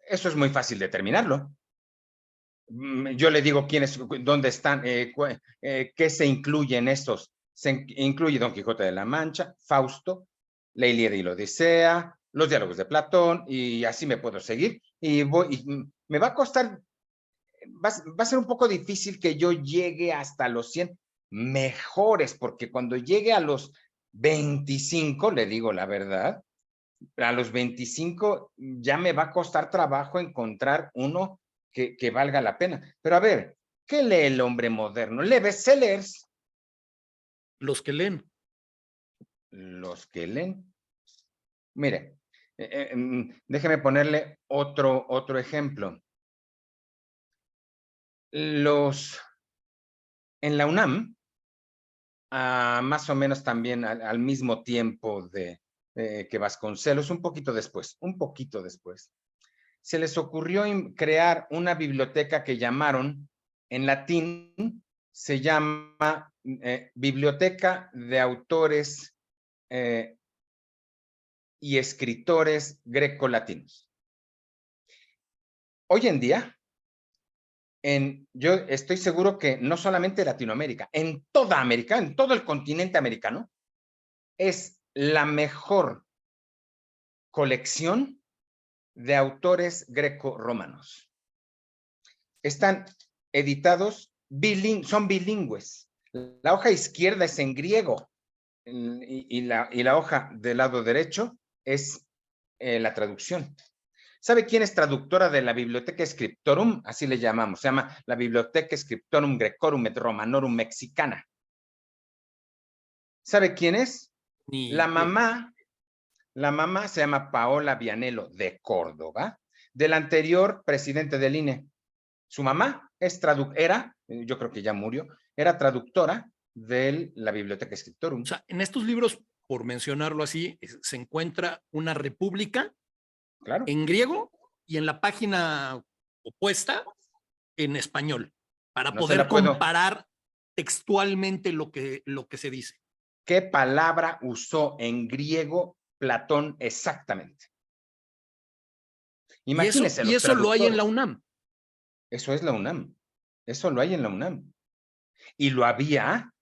[SPEAKER 2] Eso es muy fácil determinarlo. Yo le digo quiénes, dónde están, qué se incluye en estos. Se incluye Don Quijote de la Mancha, Fausto, la Ilíada y la Odisea, los diálogos de Platón, y así me puedo seguir. Y me va a costar, va a ser un poco difícil que yo llegue hasta los 100 mejores, porque cuando llegue a los 25, le digo la verdad, a los 25 ya me va a costar trabajo encontrar uno que valga la pena. Pero a ver, ¿qué lee el hombre moderno? ¿Lee bestsellers?
[SPEAKER 1] Los que leen.
[SPEAKER 2] Los que leen. Mire, déjeme ponerle otro ejemplo. En la UNAM, más o menos también al mismo tiempo que Vasconcelos, un poquito después, se les ocurrió crear una biblioteca que llamaron, en latín, se llama Biblioteca de Autores y Escritores Grecolatinos. Hoy en día, yo estoy seguro que no solamente Latinoamérica, en toda América, en todo el continente americano, es la mejor colección de autores greco-romanos. Están editados, son bilingües. La hoja izquierda es en griego y la hoja del lado derecho es la traducción. ¿Sabe quién es traductora de la Bibliotheca Scriptorum? Así le llamamos. Se llama la Bibliotheca Scriptorum Grecorum et Romanorum Mexicana. ¿Sabe quién es? La mamá se llama Paola Vianello de Córdoba, del anterior presidente del INE. Su mamá era, yo creo que ya murió, era traductora de la Biblioteca Scriptorum.
[SPEAKER 1] O sea, en estos libros, por mencionarlo así, se encuentra una república,
[SPEAKER 2] claro,
[SPEAKER 1] en griego y en la página opuesta en español, para poder comparar textualmente lo que se dice.
[SPEAKER 2] ¿Qué palabra usó en griego Platón exactamente? Imagínense
[SPEAKER 1] y eso lo hay en la UNAM.
[SPEAKER 2] Eso es la UNAM. Eso lo hay en la UNAM. Y lo había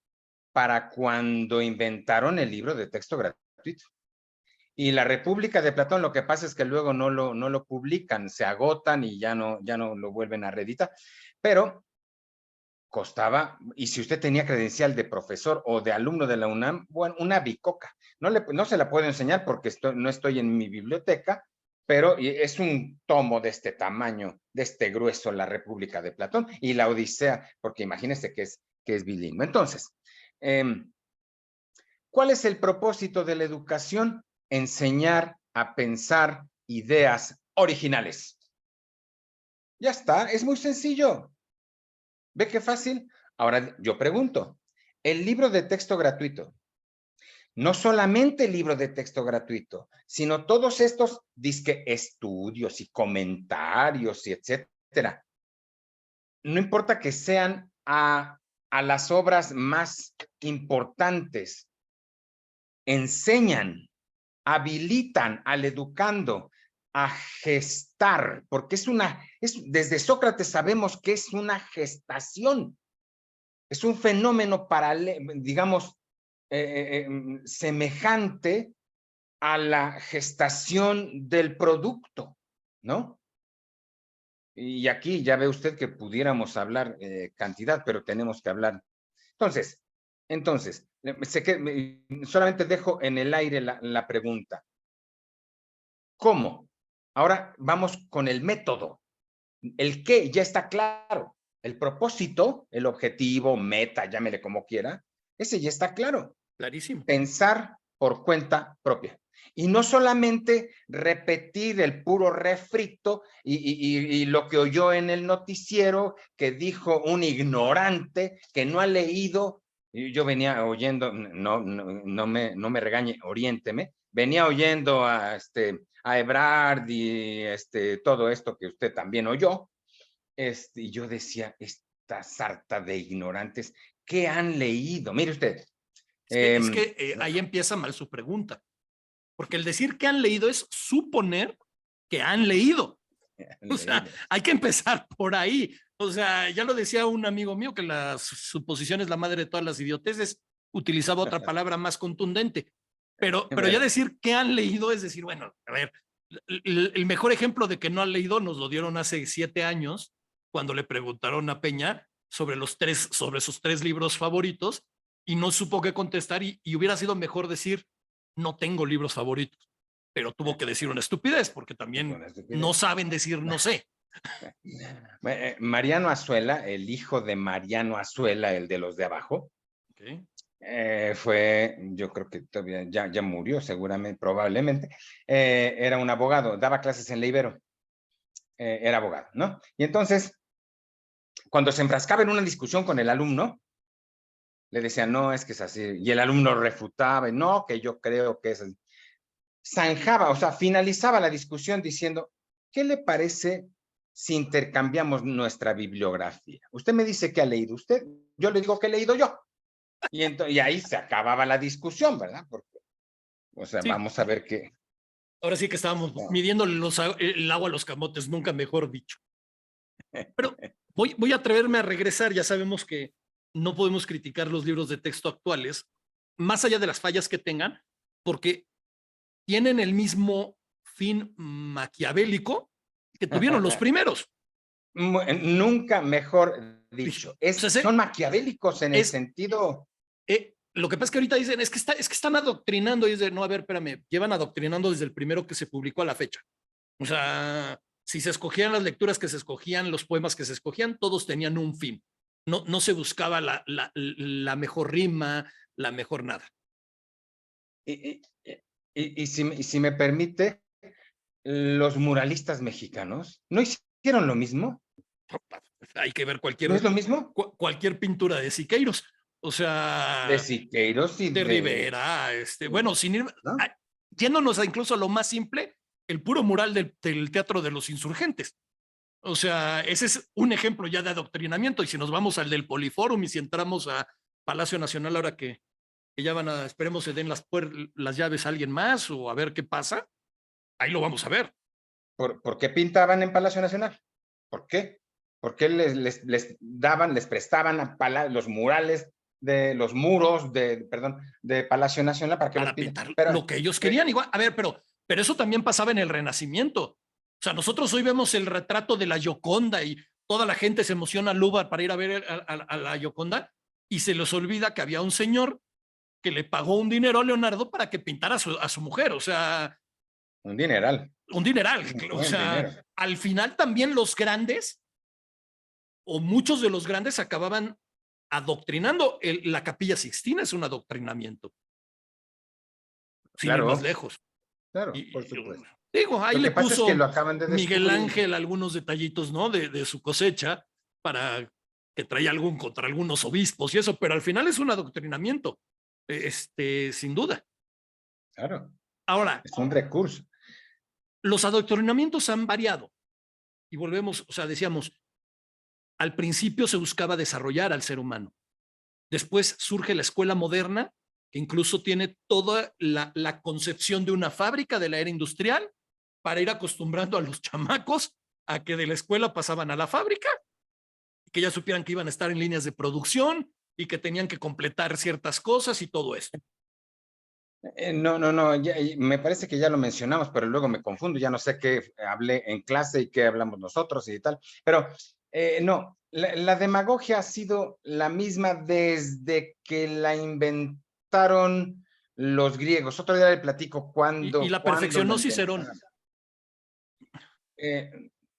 [SPEAKER 2] para cuando inventaron el libro de texto gratuito. Y la República de Platón, lo que pasa es que luego no lo publican, se agotan y ya no lo vuelven a reeditar. Pero costaba, y si usted tenía credencial de profesor o de alumno de la UNAM, bueno, una bicoca. No se la puedo enseñar porque no estoy en mi biblioteca, pero es un tomo de este tamaño, de este grueso, la República de Platón y la Odisea, porque imagínese que es bilingüe. Entonces, ¿cuál es el propósito de la educación? Enseñar a pensar ideas originales. Ya está, es muy sencillo. ¿Ve qué fácil? Ahora yo pregunto, el libro de texto gratuito, no solamente el libro de texto gratuito, sino todos estos disque estudios y comentarios y etcétera. No importa que sean a las obras más importantes, enseñan, habilitan al educando a gestar, porque desde Sócrates sabemos que es una gestación. Es un fenómeno digamos, semejante a la gestación del producto, ¿no? Y aquí ya ve usted que pudiéramos hablar cantidad, pero tenemos que hablar. Entonces, solamente dejo en el aire la pregunta. ¿Cómo? Ahora vamos con el método. El qué ya está claro. El propósito, el objetivo, meta, llámele como quiera, ese ya está claro.
[SPEAKER 1] Clarísimo.
[SPEAKER 2] Pensar por cuenta propia. Y no solamente repetir el puro refrito y lo que oyó en el noticiero que dijo un ignorante que no ha leído. Yo venía oyendo, no me regañe, oriénteme, venía oyendo a Ebrard y todo esto que usted también oyó. Y yo decía, esta sarta de ignorantes, ¿qué han leído? Mire usted.
[SPEAKER 1] Es que ahí empieza mal su pregunta, porque el decir que han leído es suponer que han leído. O sea, hay que empezar por ahí. O sea, ya lo decía un amigo mío que la suposición es la madre de todas las idioteces, utilizaba otra palabra más contundente. Pero ya decir que han leído es decir, bueno, a ver, el mejor ejemplo de que no han leído nos lo dieron hace 7 años, cuando le preguntaron a Peña sobre sus 3 libros favoritos y no supo qué contestar y hubiera sido mejor decir, no tengo libros favoritos, pero tuvo que decir una estupidez porque también no saben decir no sé.
[SPEAKER 2] Mariano Azuela, el hijo de Mariano Azuela, el de los de abajo,
[SPEAKER 1] okay.
[SPEAKER 2] Fue, yo creo que todavía ya murió seguramente, probablemente, era un abogado, daba clases en la Ibero, era abogado, ¿no? Y entonces, cuando se enfrascaba en una discusión con el alumno, le decía, no, es que es así, y el alumno refutaba, no, que yo creo que es así. Zanjaba, o sea, finalizaba la discusión diciendo, ¿qué le parece si intercambiamos nuestra bibliografía? Usted me dice que ha leído usted, yo le digo que he leído yo. Y ahí se acababa la discusión, ¿verdad? Porque, o sea,
[SPEAKER 1] sí.
[SPEAKER 2] Vamos a ver qué.
[SPEAKER 1] Ahora sí que estábamos midiéndole el agua a los camotes, nunca mejor dicho. Pero voy a atreverme a regresar, ya sabemos que no podemos criticar los libros de texto actuales, más allá de las fallas que tengan, porque tienen el mismo fin maquiavélico que tuvieron los primeros.
[SPEAKER 2] Nunca mejor dicho. Son maquiavélicos en el sentido.
[SPEAKER 1] Lo que pasa es que ahorita dicen, es que están adoctrinando, y dicen, no, a ver, espérame, llevan adoctrinando desde el primero que se publicó a la fecha. O sea, si se escogían las lecturas que se escogían, los poemas que se escogían, todos tenían un fin. No se buscaba la mejor rima, la mejor nada.
[SPEAKER 2] Y si me permite, los muralistas mexicanos no hicieron lo mismo.
[SPEAKER 1] Hay que ver
[SPEAKER 2] ¿No es lo mismo?
[SPEAKER 1] cualquier pintura de Siqueiros. O sea,
[SPEAKER 2] de Siqueiros y
[SPEAKER 1] de Rivera, bueno, sin ir, ¿no? Yéndonos incluso a lo más simple, el puro mural del Teatro de los Insurgentes. O sea, ese es un ejemplo ya de adoctrinamiento. Y si nos vamos al del Poliforum y si entramos a Palacio Nacional ahora que ya esperemos se den las llaves a alguien más o a ver qué pasa, ahí lo vamos a ver.
[SPEAKER 2] ¿Por qué pintaban en Palacio Nacional? ¿Por qué? ¿Por qué les prestaban a los murales de los muros de Palacio Nacional
[SPEAKER 1] para pintar lo que ellos querían? Igual, a ver, pero eso también pasaba en el Renacimiento. O sea, nosotros hoy vemos el retrato de la Gioconda y toda la gente se emociona al Louvre para ir a ver a la Gioconda y se les olvida que había un señor que le pagó un dinero a Leonardo para que pintara a su mujer. O sea,
[SPEAKER 2] un dineral.
[SPEAKER 1] Un dineral. O sea, al final también los grandes o muchos de los grandes acababan adoctrinando. La Capilla Sixtina es un adoctrinamiento. Sin ir más lejos.
[SPEAKER 2] Claro, por supuesto.
[SPEAKER 1] Digo, ahí le puso
[SPEAKER 2] es que lo acaban de
[SPEAKER 1] Miguel Ángel algunos detallitos, ¿no? De su cosecha para que traía contra algunos obispos y eso, pero al final es un adoctrinamiento, sin duda.
[SPEAKER 2] Claro.
[SPEAKER 1] Ahora.
[SPEAKER 2] Es un recurso.
[SPEAKER 1] Los adoctrinamientos han variado y volvemos, o sea, decíamos, al principio se buscaba desarrollar al ser humano. Después surge la escuela moderna, que incluso tiene toda la concepción de una fábrica de la era industrial para ir acostumbrando a los chamacos a que de la escuela pasaban a la fábrica, y que ya supieran que iban a estar en líneas de producción y que tenían que completar ciertas cosas y todo esto.
[SPEAKER 2] No, me parece que ya lo mencionamos, pero luego me confundo, ya no sé qué hablé en clase y qué hablamos nosotros y tal, pero no, la demagogia ha sido la misma desde que la inventaron los griegos. Otro día le platico cuándo.
[SPEAKER 1] Y la perfeccionó Cicerón.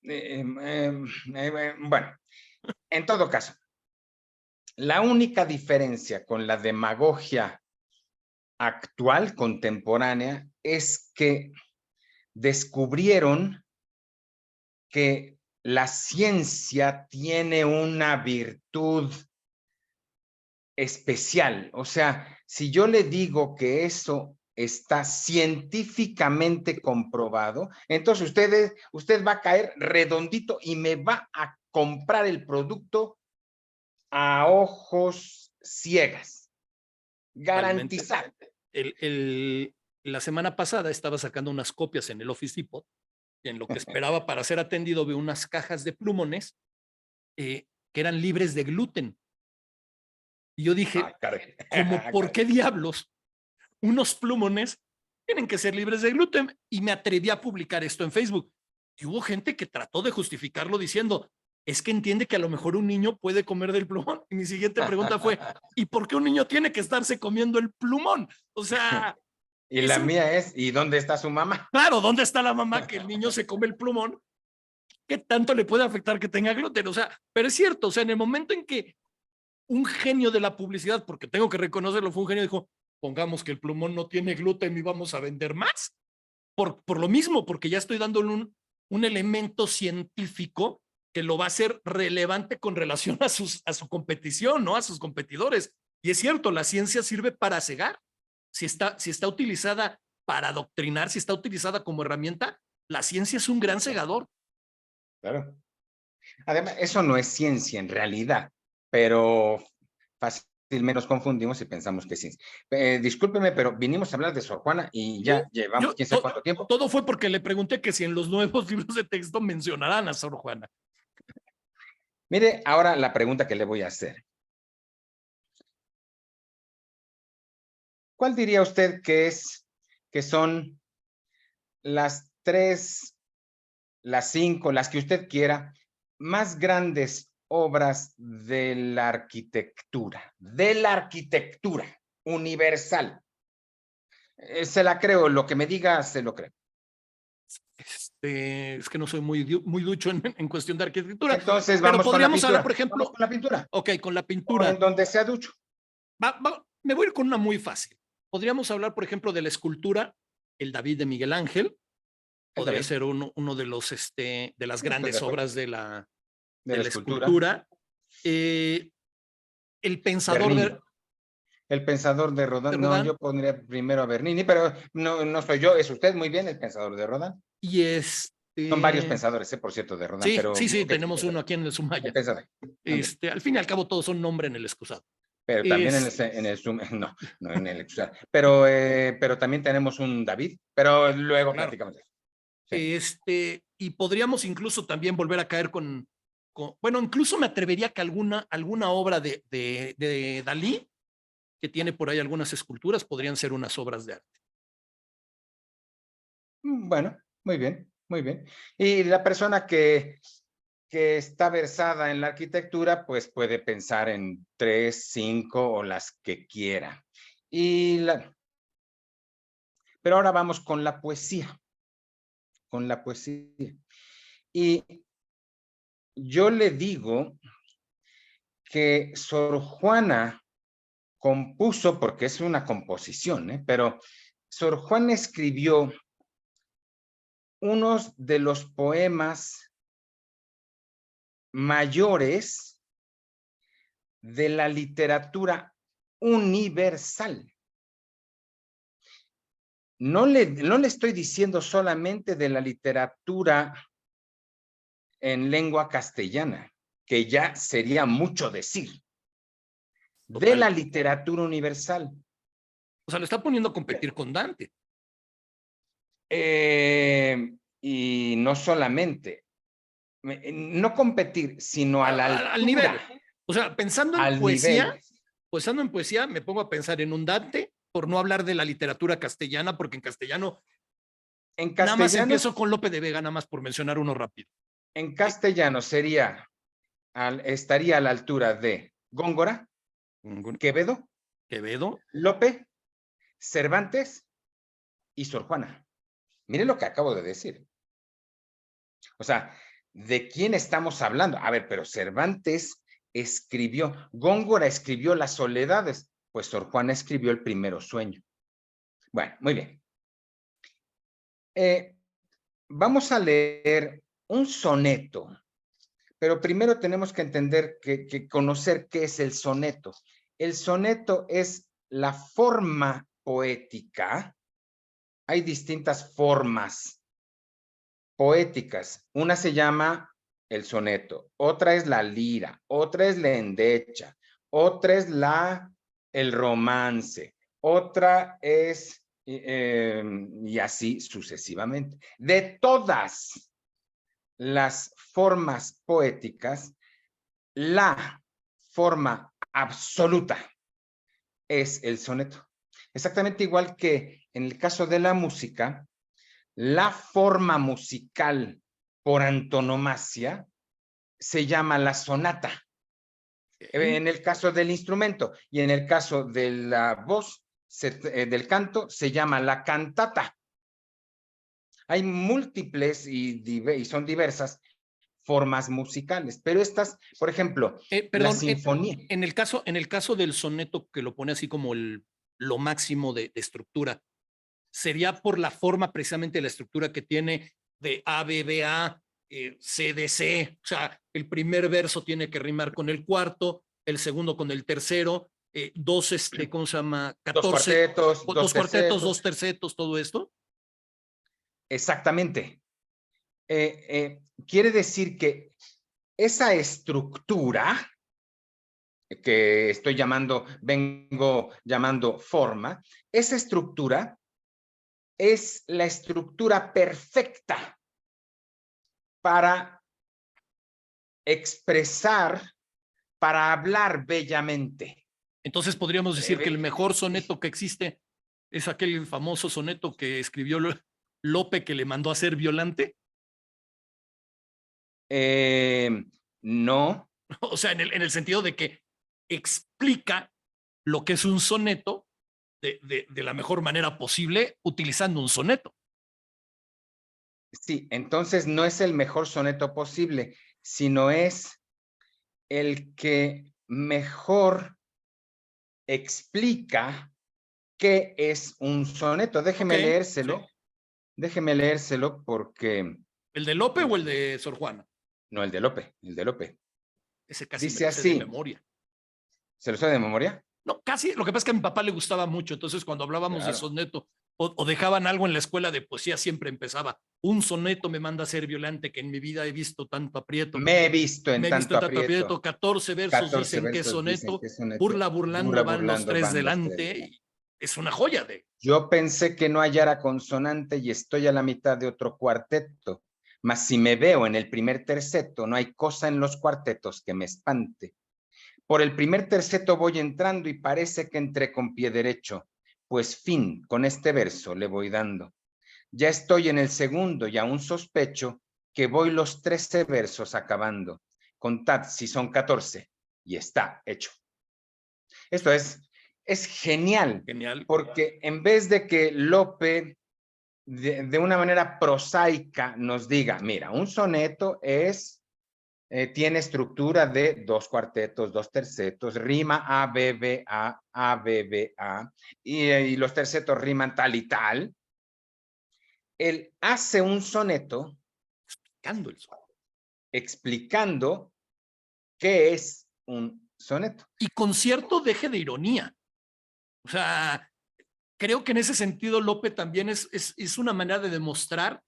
[SPEAKER 2] Bueno, en todo caso, la única diferencia con la demagogia actual, contemporánea, es que descubrieron que la ciencia tiene una virtud especial. O sea, si yo le digo que eso está científicamente comprobado, entonces usted va a caer redondito y me va a comprar el producto a ojos ciegas.
[SPEAKER 1] Totalmente.
[SPEAKER 2] Garantizado.
[SPEAKER 1] La semana pasada estaba sacando unas copias en el Office Depot y en lo que esperaba para ser atendido veo unas cajas de plumones que eran libres de gluten. Y yo dije, ¿cómo por qué diablos unos plumones tienen que ser libres de gluten? Y me atreví a publicar esto en Facebook. Y hubo gente que trató de justificarlo diciendo, es que entiende que a lo mejor un niño puede comer del plumón. Y mi siguiente pregunta fue, ¿y por qué un niño tiene que estarse comiendo el plumón? O sea,
[SPEAKER 2] Y la mía es, ¿y dónde está su mamá?
[SPEAKER 1] claro, ¿dónde está la mamá que el niño se come el plumón? ¿Qué tanto le puede afectar que tenga gluten? O sea, pero es cierto, o sea, en el momento en que un genio de la publicidad, porque tengo que reconocerlo, fue un genio, dijo, pongamos que el plumón no tiene gluten y vamos a vender más. Por lo mismo, porque ya estoy dándole un elemento científico que lo va a hacer relevante con relación a su competición, ¿no? A sus competidores. Y es cierto, la ciencia sirve para cegar. Si está utilizada para adoctrinar, si está utilizada como herramienta, la ciencia es un gran cegador.
[SPEAKER 2] Claro. Además, eso no es ciencia en realidad, pero fácilmente nos confundimos y pensamos que sí. Discúlpeme, pero vinimos a hablar de Sor Juana y ya llevamos quién sabe cuánto tiempo.
[SPEAKER 1] Todo fue porque le pregunté que si en los nuevos libros de texto mencionarán a Sor Juana.
[SPEAKER 2] Mire, ahora la pregunta que le voy a hacer. ¿Cuál diría usted que son las 3, las 5, las que usted quiera, más grandes obras de la arquitectura universal? Se la creo, lo que me diga, se lo creo.
[SPEAKER 1] Es que no soy muy ducho en cuestión de arquitectura,
[SPEAKER 2] Entonces
[SPEAKER 1] pero
[SPEAKER 2] vamos con la
[SPEAKER 1] podríamos hablar,
[SPEAKER 2] pintura.
[SPEAKER 1] por
[SPEAKER 2] Vamos
[SPEAKER 1] ejemplo,
[SPEAKER 2] con la pintura.
[SPEAKER 1] ok, con la
[SPEAKER 2] O en
[SPEAKER 1] pintura.
[SPEAKER 2] donde sea ducho.
[SPEAKER 1] Me voy a ir con una muy fácil. Podríamos hablar, por ejemplo, de la escultura, el David de Miguel Ángel, podría ser uno de los, de las grandes obras de la escultura. El pensador
[SPEAKER 2] Bernini. El pensador de
[SPEAKER 1] de
[SPEAKER 2] Rodin. No,
[SPEAKER 1] Rodin
[SPEAKER 2] yo pondría primero a Bernini, pero no soy yo, es usted muy bien el pensador de Rodin.
[SPEAKER 1] y
[SPEAKER 2] Son varios pensadores, por cierto, de Rodin,
[SPEAKER 1] sí,
[SPEAKER 2] pero
[SPEAKER 1] sí, sí,
[SPEAKER 2] okay,
[SPEAKER 1] tenemos uno aquí en el
[SPEAKER 2] el
[SPEAKER 1] Sumaya.
[SPEAKER 2] pensador.
[SPEAKER 1] Al fin y al cabo todos son nombre en el excusado.
[SPEAKER 2] Pero también en el Zoom, no en el excusado. Pero también tenemos un David, pero luego
[SPEAKER 1] Claro.
[SPEAKER 2] platicamos de eso. Sí.
[SPEAKER 1] Y podríamos incluso también volver a caer bueno, incluso me atrevería que alguna obra de Dalí, que tiene por ahí algunas esculturas, podrían ser unas obras de arte.
[SPEAKER 2] Bueno, muy bien, muy bien. Y la persona que está versada en la arquitectura, pues puede pensar en 3, 5 o las que quiera. Pero ahora vamos con la poesía. Con la poesía. Y yo le digo que Sor Juana compuso, porque es una composición, pero Sor Juana escribió unos de los poemas mayores de la literatura universal. No le estoy diciendo solamente de la literatura en lengua castellana, que ya sería mucho decir, de la literatura universal.
[SPEAKER 1] O sea, lo está poniendo a competir con Dante.
[SPEAKER 2] Y no solamente, no competir, sino a la altura.
[SPEAKER 1] Al nivel. O sea, pensando en
[SPEAKER 2] nivel.
[SPEAKER 1] poesía, me pongo a pensar en un Dante, por no hablar de la literatura castellana, porque en castellano nada más empiezo con Lope de Vega, nada más por mencionar uno rápido.
[SPEAKER 2] En castellano estaría a la altura de Góngora, Quevedo, Lope, Cervantes y Sor Juana. Mire lo que acabo de decir. O sea, ¿de quién estamos hablando? A ver, pero Cervantes escribió, Góngora escribió Las Soledades, pues Sor Juana escribió El Primero Sueño. Bueno, muy bien. Vamos a leer un soneto, pero primero tenemos que entender, que conocer qué es el soneto. El soneto es la forma poética. Hay distintas formas poéticas. Una se llama el soneto, otra es la lira, otra es la endecha, otra es el romance, otra es, y así sucesivamente. De todas las formas poéticas, la forma absoluta es el soneto. Exactamente igual que en el caso de la música, la forma musical por antonomasia se llama la sonata. En el caso del instrumento y en el caso de la voz, del canto, se llama la cantata. Hay múltiples y son diversas formas musicales, pero estas, por ejemplo, la
[SPEAKER 1] Perdón,
[SPEAKER 2] sinfonía.
[SPEAKER 1] en el caso del soneto que lo pone así como lo máximo de estructura, sería por la forma precisamente de la estructura que tiene de A, B, B, A, C, D, C. O sea, el primer verso tiene que rimar con el cuarto, el segundo con el tercero, dos, ¿cómo se llama? 14,
[SPEAKER 2] Dos
[SPEAKER 1] dos cuartetos, dos
[SPEAKER 2] tercetos.
[SPEAKER 1] tercetos, todo esto.
[SPEAKER 2] Exactamente. Quiere decir que esa estructura que vengo llamando forma, esa estructura es la estructura perfecta para expresar, para hablar bellamente.
[SPEAKER 1] Entonces podríamos decir que el mejor soneto que existe es aquel famoso soneto que escribió Lope, que le mandó a hacer Violante.
[SPEAKER 2] No.
[SPEAKER 1] O sea, en el sentido de que explica lo que es un soneto de la mejor manera posible utilizando un soneto.
[SPEAKER 2] Sí, entonces no es el mejor soneto posible, sino es el que mejor explica qué es un soneto.
[SPEAKER 1] Ok, sí.
[SPEAKER 2] Déjeme leérselo porque...
[SPEAKER 1] ¿El de Lope o el de Sor Juana?
[SPEAKER 2] No, el de Lope, el de Lope.
[SPEAKER 1] Ese casi me
[SPEAKER 2] Dice
[SPEAKER 1] lo sé de
[SPEAKER 2] así,
[SPEAKER 1] memoria.
[SPEAKER 2] ¿se lo sabe de memoria?
[SPEAKER 1] No, casi, lo que pasa es que a mi papá le gustaba mucho, entonces cuando hablábamos de
[SPEAKER 2] Claro.
[SPEAKER 1] soneto o dejaban algo en la escuela de poesía, siempre empezaba, un soneto me manda a ser Violante, que en mi vida he visto tanto aprieto.
[SPEAKER 2] Me he visto en
[SPEAKER 1] Me he visto
[SPEAKER 2] tanto
[SPEAKER 1] en tanto aprieto,
[SPEAKER 2] aprieto.
[SPEAKER 1] 14 versos
[SPEAKER 2] 14
[SPEAKER 1] dicen que es
[SPEAKER 2] versos dicen
[SPEAKER 1] soneto,
[SPEAKER 2] que es soneto.
[SPEAKER 1] burla burlando
[SPEAKER 2] Burla
[SPEAKER 1] van los
[SPEAKER 2] burlando
[SPEAKER 1] tres
[SPEAKER 2] van los tres
[SPEAKER 1] delante,
[SPEAKER 2] delante.
[SPEAKER 1] y es una joya de...
[SPEAKER 2] Yo pensé que no hallara consonante y estoy a la mitad de otro cuarteto. Mas si me veo en el primer terceto, no hay cosa en los cuartetos que me espante. Por el primer terceto voy entrando y parece que entré con pie derecho, pues fin, con este verso le voy dando. Ya estoy en el segundo y aún sospecho que voy los 13 versos acabando. Contad si son 14 y está hecho. Esto es genial,
[SPEAKER 1] Genial.
[SPEAKER 2] porque en vez de que Lope de una manera prosaica nos diga, mira, un soneto tiene estructura de dos cuartetos, dos tercetos, rima A, B, B, A, B, B, A, y los tercetos riman tal y tal. Él hace un soneto
[SPEAKER 1] Explicando el soneto.
[SPEAKER 2] explicando qué es un soneto.
[SPEAKER 1] Y con cierto deje de ironía. O sea, creo que en ese sentido Lope también es una manera de demostrar,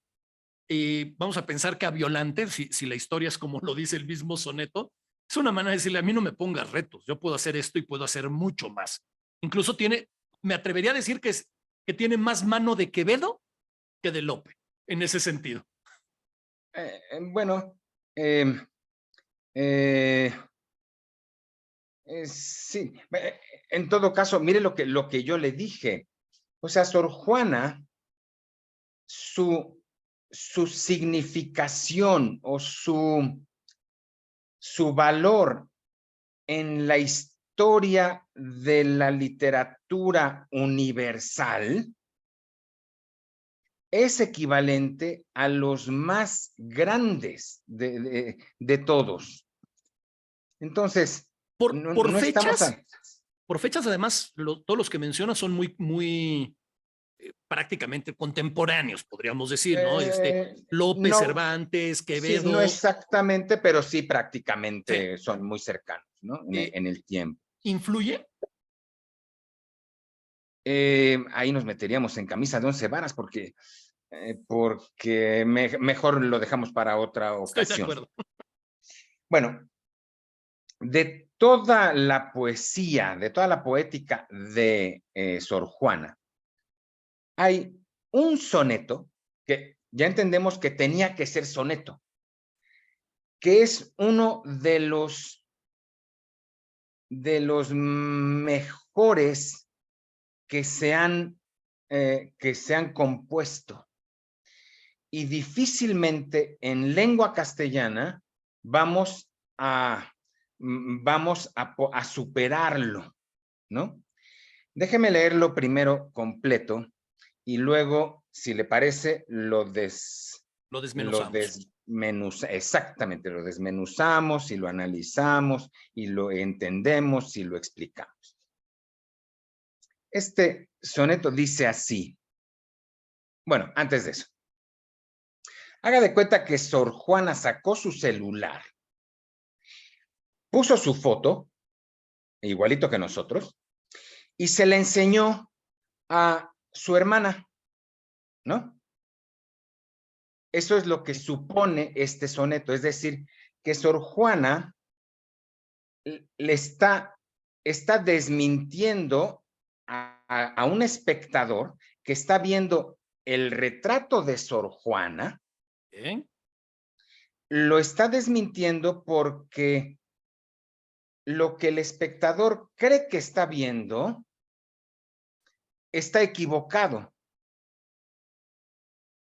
[SPEAKER 1] vamos a pensar que a Violante, si la historia es como lo dice el mismo soneto, es una manera de decirle, a mí no me pongas retos, yo puedo hacer esto y puedo hacer mucho más. Incluso tiene, me atrevería a decir que tiene más mano de Quevedo que de Lope, en ese sentido.
[SPEAKER 2] Bueno, sí, en todo caso, mire lo que yo le dije. O sea, Sor Juana, su significación o su valor en la historia de la literatura universal es equivalente a los más grandes de todos. Entonces,
[SPEAKER 1] Por
[SPEAKER 2] no estamos
[SPEAKER 1] fechas, por fechas, además, todos los que mencionas son muy prácticamente contemporáneos, podríamos decir, ¿no? López,
[SPEAKER 2] no,
[SPEAKER 1] Cervantes,
[SPEAKER 2] sí, no
[SPEAKER 1] Quevedo.
[SPEAKER 2] exactamente, pero sí
[SPEAKER 1] Sí.
[SPEAKER 2] prácticamente son muy cercanos, ¿no?
[SPEAKER 1] Eh,
[SPEAKER 2] En el tiempo.
[SPEAKER 1] ¿Influye?
[SPEAKER 2] Ahí nos meteríamos en camisa de 11 varas porque mejor lo dejamos para otra
[SPEAKER 1] Estoy de
[SPEAKER 2] ocasión.
[SPEAKER 1] acuerdo.
[SPEAKER 2] Bueno, de toda la poesía, de toda la poética de Sor Juana, hay un soneto que ya entendemos que tenía que ser soneto, que es uno de los mejores que se han compuesto. Y difícilmente en lengua castellana vamos a superarlo, ¿no? Déjeme leerlo primero completo y luego, si le parece,
[SPEAKER 1] Lo desmenuzamos.
[SPEAKER 2] exactamente, lo desmenuzamos y lo analizamos y lo entendemos y lo explicamos. Este soneto dice así. Bueno, antes de eso, haga de cuenta que Sor Juana sacó su celular, puso su foto, igualito que nosotros, y se la enseñó a su hermana, ¿no? Eso es lo que supone este soneto, es decir, que Sor Juana le está desmintiendo a un espectador que está viendo el retrato de Sor Juana,
[SPEAKER 1] ¿Eh?
[SPEAKER 2] lo está desmintiendo porque lo que el espectador cree que está viendo está equivocado.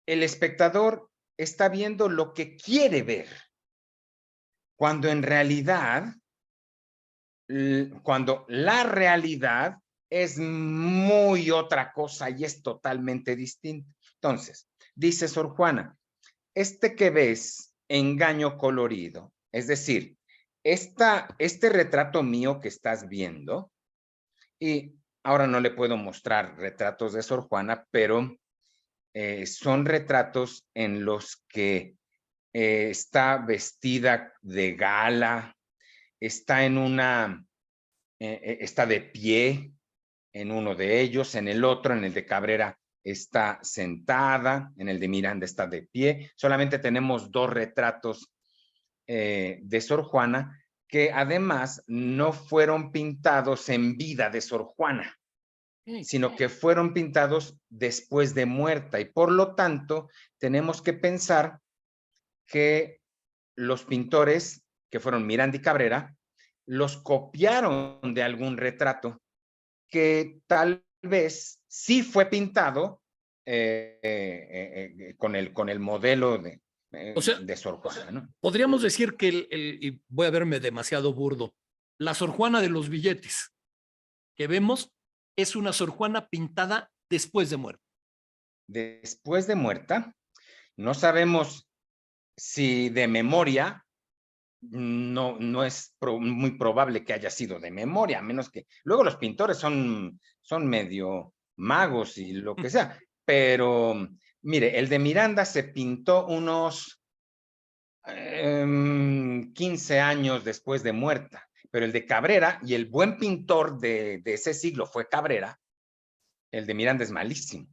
[SPEAKER 2] El espectador está viendo lo que quiere ver, cuando en realidad, cuando la realidad es muy otra cosa y es totalmente distinta. Entonces, dice Sor Juana, este que ves, engaño colorido, es decir, este retrato mío que estás viendo, y ahora no le puedo mostrar retratos de Sor Juana, pero son retratos en los que está vestida de gala, está está de pie en uno de ellos, en el otro, en el de Cabrera, está sentada, en el de Miranda está de pie. Solamente tenemos 2 retratos de Sor Juana que además no fueron pintados en vida de Sor Juana, sino que fueron pintados después de muerta y por lo tanto tenemos que pensar que los pintores, que fueron Miranda y Cabrera, los copiaron de algún retrato que tal vez sí fue pintado con el modelo
[SPEAKER 1] O sea,
[SPEAKER 2] de Sor Juana, ¿no?
[SPEAKER 1] podríamos decir que y voy a verme demasiado burdo, la Sor Juana de los billetes que vemos es una Sor Juana pintada después de muerte.
[SPEAKER 2] Después de muerta, no sabemos si de memoria, no es muy probable que haya sido de memoria, a menos que luego los pintores son medio magos y lo que sea, pero mire, el de Miranda se pintó unos 15 años después de muerta, pero el de Cabrera, y el buen pintor de ese siglo fue Cabrera, el de Miranda es malísimo.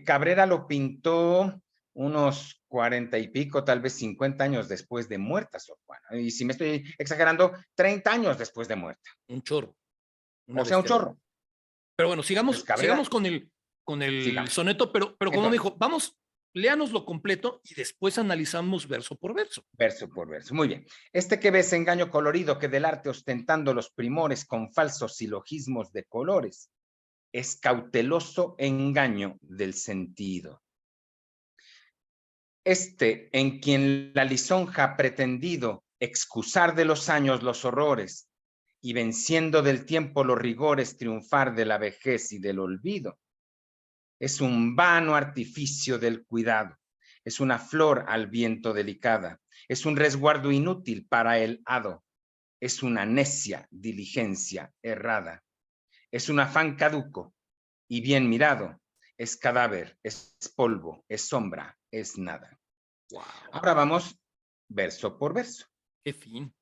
[SPEAKER 2] Cabrera lo pintó unos 40 y pico, tal vez 50 años después de muerta Sor Juana. Y si me estoy exagerando, 30 años después de muerta.
[SPEAKER 1] Un chorro, una
[SPEAKER 2] O sea, un
[SPEAKER 1] bestialidad.
[SPEAKER 2] chorro.
[SPEAKER 1] Pero bueno,
[SPEAKER 2] Entonces,
[SPEAKER 1] sigamos
[SPEAKER 2] Cabrera,
[SPEAKER 1] con el
[SPEAKER 2] sigamos.
[SPEAKER 1] soneto, pero como me
[SPEAKER 2] Entonces,
[SPEAKER 1] dijo, vamos, léanoslo completo y después analizamos verso por verso.
[SPEAKER 2] verso por verso. Muy bien. Este que ves, engaño colorido, que del arte ostentando los primores con falsos silogismos de colores, es cauteloso engaño del sentido. En quien la lisonja ha pretendido excusar de los años los horrores y venciendo del tiempo los rigores triunfar de la vejez y del olvido, es un vano artificio del cuidado, es una flor al viento delicada, es un resguardo inútil para el hado, es una necia diligencia errada, es un afán caduco y bien mirado, es cadáver, es polvo, es sombra, es nada.
[SPEAKER 1] Wow,
[SPEAKER 2] Ahora vamos verso por verso.
[SPEAKER 1] qué fin.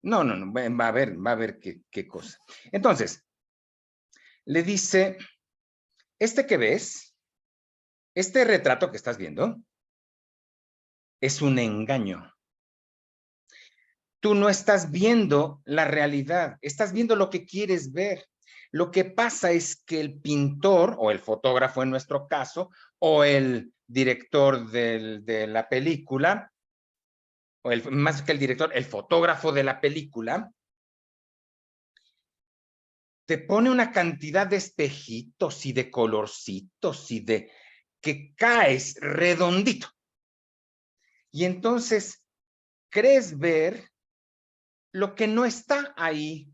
[SPEAKER 2] No, va a ver qué cosa. Entonces, le dice, este que ves, este retrato que estás viendo, es un engaño. Tú no estás viendo la realidad, estás viendo lo que quieres ver. Lo que pasa es que el pintor, o el fotógrafo en nuestro caso, o el director de la película, o más que el director, el fotógrafo de la película, te pone una cantidad de espejitos y de colorcitos y de que caes redondito. Y entonces crees ver lo que no está ahí.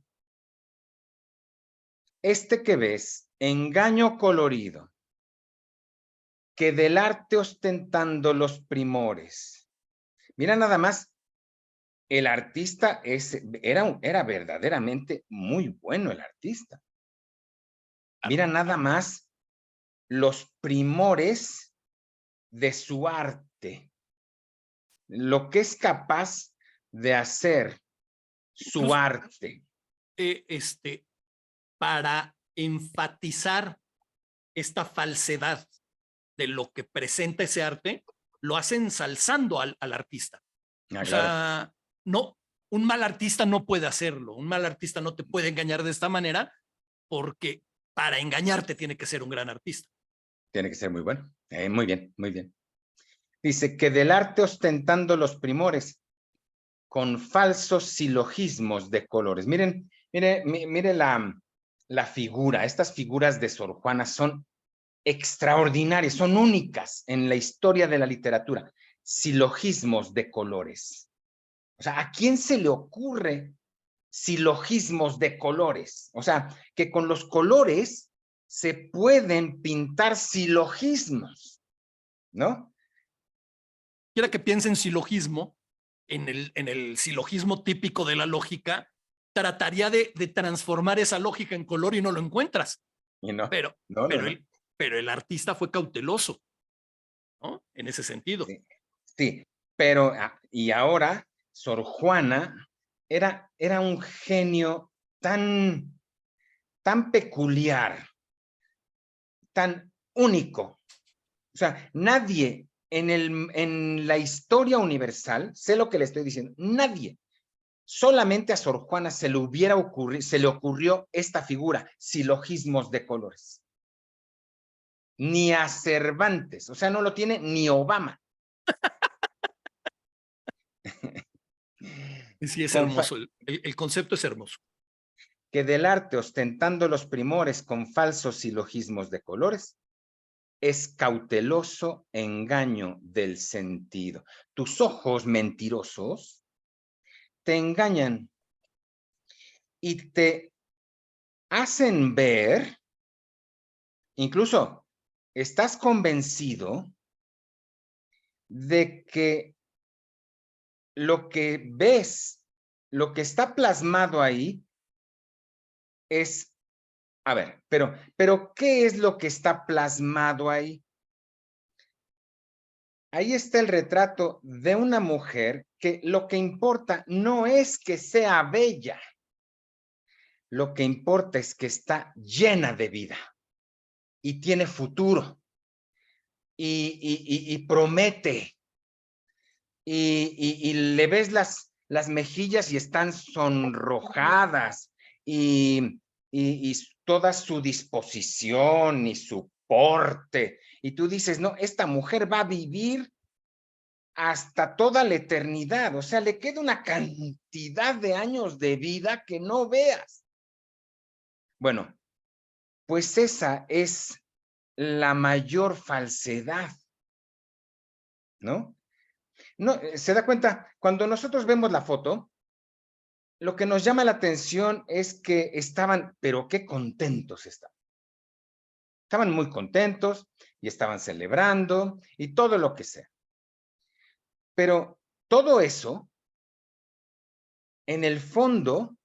[SPEAKER 2] Este que ves, engaño colorido, que del arte ostentando los primores. Mira nada más, el artista era verdaderamente muy bueno el artista. Mira nada más los primores de su arte, lo que es capaz de hacer su
[SPEAKER 1] Incluso,
[SPEAKER 2] arte.
[SPEAKER 1] para enfatizar esta falsedad de lo que presenta ese arte, lo hace ensalzando al artista.
[SPEAKER 2] Ah,
[SPEAKER 1] O
[SPEAKER 2] claro,
[SPEAKER 1] sea, no, un mal artista no puede hacerlo. Un mal artista no te puede engañar de esta manera porque para engañarte tiene que ser un gran artista.
[SPEAKER 2] tiene que ser muy bueno. Muy bien, muy bien. Dice que del arte ostentando los primores con falsos silogismos de colores. Miren, mire la figura. Estas figuras de Sor Juana son extraordinarias, son únicas en la historia de la literatura. Silogismos de colores. O sea, ¿a quién se le ocurre silogismos de colores? O sea, que con los colores se pueden pintar silogismos, ¿no?
[SPEAKER 1] Quiera que piense en silogismo, en el silogismo típico de la lógica, trataría de transformar esa lógica en color y no lo encuentras.
[SPEAKER 2] Y no,
[SPEAKER 1] Pero,
[SPEAKER 2] no, no,
[SPEAKER 1] pero,
[SPEAKER 2] no.
[SPEAKER 1] pero el artista fue cauteloso, ¿no? En ese sentido.
[SPEAKER 2] Sí, sí, pero y ahora Sor Juana era un genio tan peculiar, tan único. O sea, nadie en la historia universal, sé lo que le estoy diciendo, nadie, solamente a Sor Juana se le ocurrió esta figura, silogismos de colores. Ni a Cervantes, o sea, no lo tiene ni Obama.
[SPEAKER 1] Sí, es
[SPEAKER 2] Con
[SPEAKER 1] hermoso. El concepto es hermoso.
[SPEAKER 2] que del arte ostentando los primores con falsos silogismos de colores, es cauteloso engaño del sentido. Tus ojos mentirosos te engañan y te hacen ver, incluso estás convencido de que lo que ves, lo que está plasmado ahí es, a ver, pero ¿qué es lo que está plasmado ahí? Ahí está el retrato de una mujer que lo que importa no es que sea bella, lo que importa es que está llena de vida y tiene futuro y promete y le ves las mejillas y están sonrojadas y toda su disposición y su porte. Y tú dices, no, esta mujer va a vivir hasta toda la eternidad. O sea, le queda una cantidad de años de vida que no veas. Bueno, pues esa es la mayor falsedad, ¿no? No, se da cuenta, cuando nosotros vemos la foto, lo que nos llama la atención es que estaban, pero qué contentos estaban. Estaban muy contentos y estaban celebrando y todo lo que sea. Pero todo eso, en el fondo,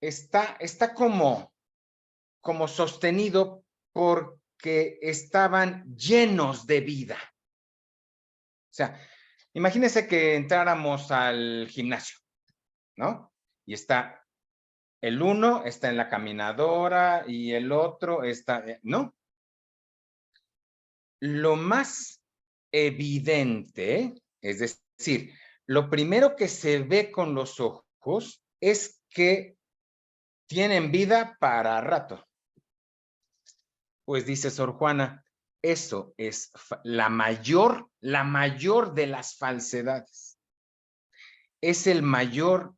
[SPEAKER 2] está como sostenido porque estaban llenos de vida. O sea, imagínense que entráramos al gimnasio, ¿no? Y está el uno, está en la caminadora y el otro está, ¿no? Lo más evidente, es decir, lo primero que se ve con los ojos es que tienen vida para rato. Pues dice Sor Juana, eso es la mayor de las falsedades. Es el mayor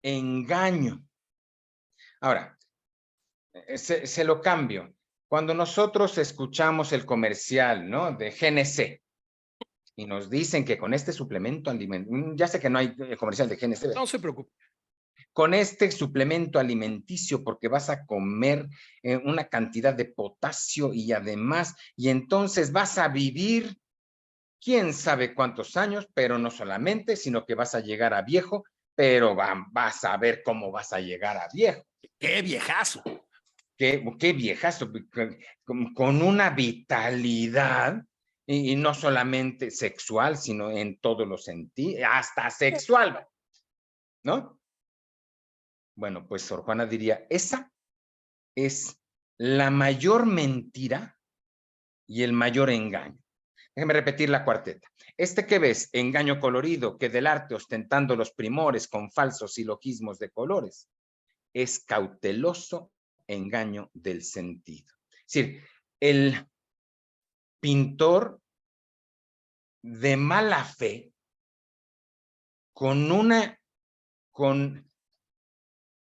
[SPEAKER 2] engaño. Ahora, se lo cambio. Cuando nosotros escuchamos el comercial, ¿no? De GNC y nos dicen que con este suplemento alimenticio, ya sé que no hay comercial de GNC.
[SPEAKER 1] No se preocupe.
[SPEAKER 2] Con este suplemento alimenticio porque vas a comer una cantidad de potasio y además, y entonces vas a vivir quién sabe cuántos años, pero no solamente, sino que vas a llegar a viejo, pero vas a ver cómo vas a llegar a viejo.
[SPEAKER 1] ¡Qué viejazo!
[SPEAKER 2] Qué viejazo, con una vitalidad y no solamente sexual, sino en todos los sentidos, hasta sexual, ¿no? Bueno, pues Sor Juana diría, esa es la mayor mentira y el mayor engaño. Déjeme repetir la cuarteta. Este que ves, engaño colorido, que del arte ostentando los primores con falsos silogismos de colores, es cauteloso engaño del sentido. Es decir, el pintor de mala fe, con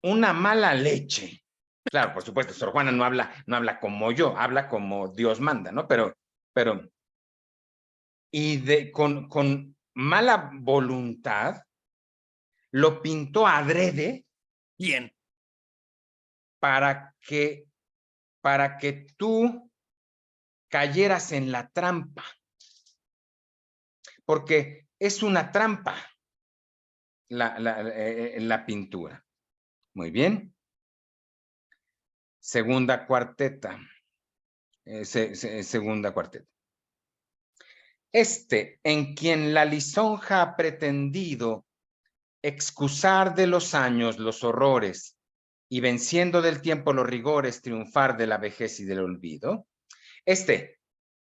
[SPEAKER 2] una mala leche. Claro, por supuesto, Sor Juana no habla como yo, habla como Dios manda, ¿no? Pero y con mala voluntad, lo pintó adrede.
[SPEAKER 1] Bien.
[SPEAKER 2] Para que tú cayeras en la trampa. Porque es una trampa la pintura. Muy bien. Segunda cuarteta. Segunda cuarteta. En quien la lisonja ha pretendido excusar de los años los horrores y venciendo del tiempo los rigores triunfar de la vejez y del olvido.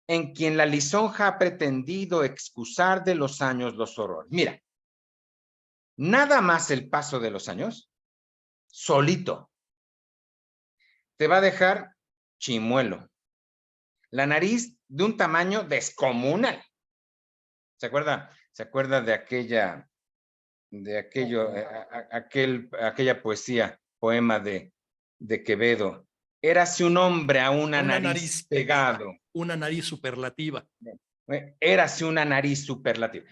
[SPEAKER 2] En quien la lisonja ha pretendido excusar de los años los horrores. Mira, nada más el paso de los años, solito, te va a dejar chimuelo. La nariz de un tamaño descomunal. ¿Se acuerda de aquella poesía, poema de Quevedo? Érase un hombre a una nariz pegado.
[SPEAKER 1] Una nariz superlativa.
[SPEAKER 2] Érase una nariz superlativa.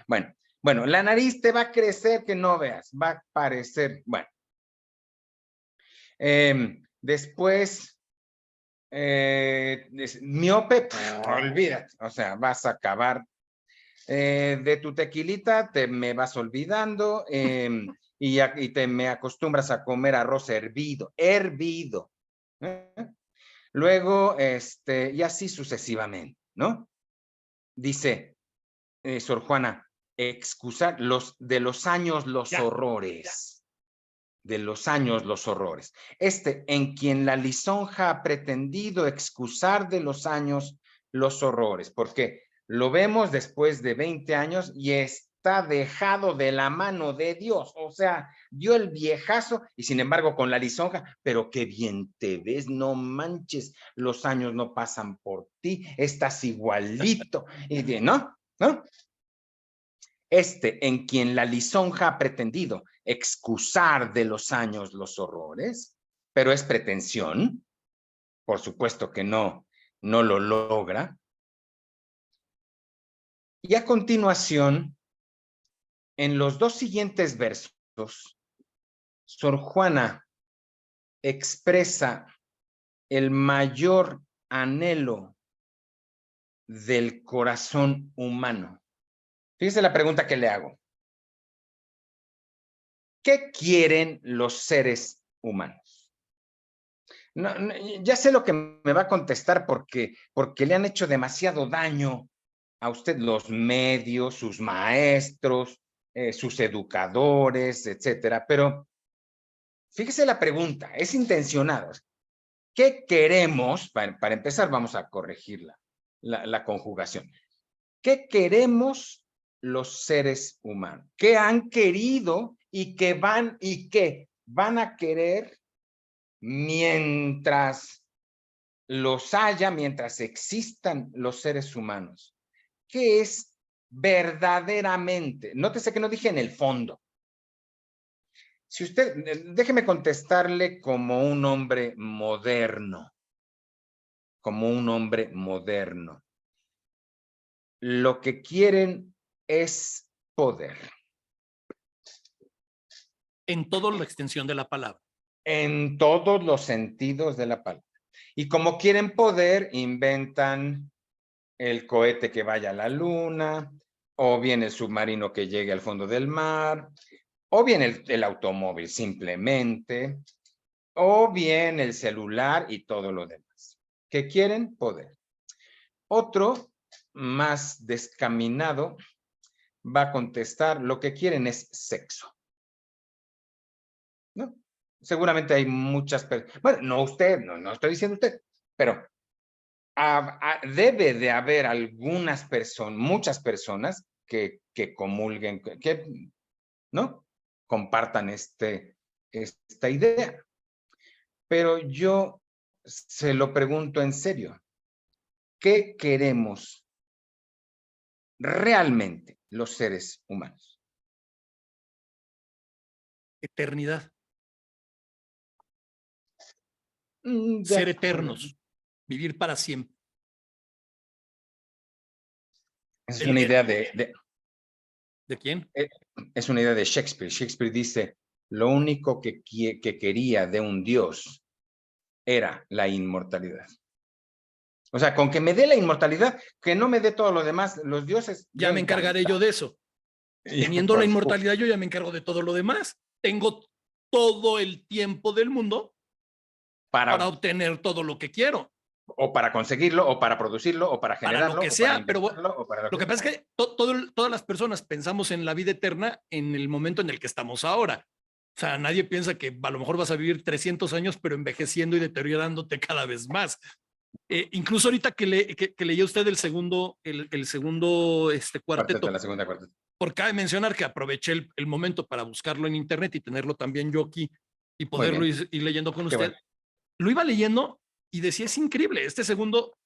[SPEAKER 2] Bueno, la nariz te va a crecer que no veas, va a parecer, bueno. Después, miope, olvídate, o sea, vas a acabar. De tu tequilita te me vas olvidando y me acostumbras a comer arroz hervido. Luego, y así sucesivamente, ¿no? Dice Sor Juana, excusar de los años los horrores. De los años los horrores. En quien la lisonja ha pretendido excusar de los años los horrores. Porque lo vemos después de 20 años y está dejado de la mano de Dios. O sea, dio el viejazo y sin embargo con la lisonja, pero qué bien te ves, no manches, los años no pasan por ti, estás igualito. Y ¿no? En quien la lisonja ha pretendido excusar de los años los horrores, pero es pretensión, por supuesto que no lo logra. Y a continuación, en los dos siguientes versos, Sor Juana expresa el mayor anhelo del corazón humano. Fíjese la pregunta que le hago. ¿Qué quieren los seres humanos? No, ya sé lo que me va a contestar porque le han hecho demasiado daño a usted los medios, sus maestros, sus educadores, etcétera. Pero fíjese la pregunta, es intencionada. ¿Qué queremos? Para empezar, vamos a corregir la conjugación. ¿Qué queremos los seres humanos? ¿Qué han querido y qué van a querer mientras los haya, mientras existan los seres humanos? ¿Qué es verdaderamente? Nótese que no dije en el fondo. Si usted, déjeme contestarle como un hombre moderno, Lo que quieren es poder.
[SPEAKER 1] En toda la extensión de la palabra.
[SPEAKER 2] En todos los sentidos de la palabra. Y como quieren poder, inventan el cohete que vaya a la luna, o bien el submarino que llegue al fondo del mar, o bien el automóvil simplemente, o bien el celular y todo lo demás. ¿Qué quieren? Poder. Otro, más descaminado, va a contestar, lo que quieren es sexo. ¿No? Seguramente hay muchas personas, bueno, no usted, no estoy diciendo usted, pero debe de haber algunas personas, muchas personas que comulguen, ¿no? Compartan esta idea. Pero yo se lo pregunto en serio, ¿qué queremos realmente los seres humanos?
[SPEAKER 1] Eternidad.
[SPEAKER 2] De
[SPEAKER 1] Ser
[SPEAKER 2] acuerdo.
[SPEAKER 1] eternos. Vivir para siempre.
[SPEAKER 2] Es una idea de
[SPEAKER 1] ¿De quién?
[SPEAKER 2] es una idea de Shakespeare. Shakespeare dice, lo único que quería de un dios era la inmortalidad. O sea, con que me dé la inmortalidad, que no me dé todo lo demás, los dioses.
[SPEAKER 1] Ya me encargaré yo de eso. Teniendo la inmortalidad, yo ya me encargo de todo lo demás. Tengo todo el tiempo del mundo para obtener todo lo que quiero.
[SPEAKER 2] O para conseguirlo, o para producirlo, o para
[SPEAKER 1] Para lo
[SPEAKER 2] generarlo,
[SPEAKER 1] que
[SPEAKER 2] o para
[SPEAKER 1] sea, pero
[SPEAKER 2] inventarlo, o para
[SPEAKER 1] lo que pasa es que todas las personas pensamos en la vida eterna en el momento en el que estamos ahora. O sea, nadie piensa que a lo mejor vas a vivir 300 años, pero envejeciendo y deteriorándote cada vez más. Incluso ahorita que leía usted el segundo cuarteto,
[SPEAKER 2] la segunda cuarteto.
[SPEAKER 1] por cabe mencionar que aproveché el momento para buscarlo en internet y tenerlo también yo aquí y poderlo ir leyendo con usted. Bueno. Lo iba leyendo y decía, es increíble, este segundo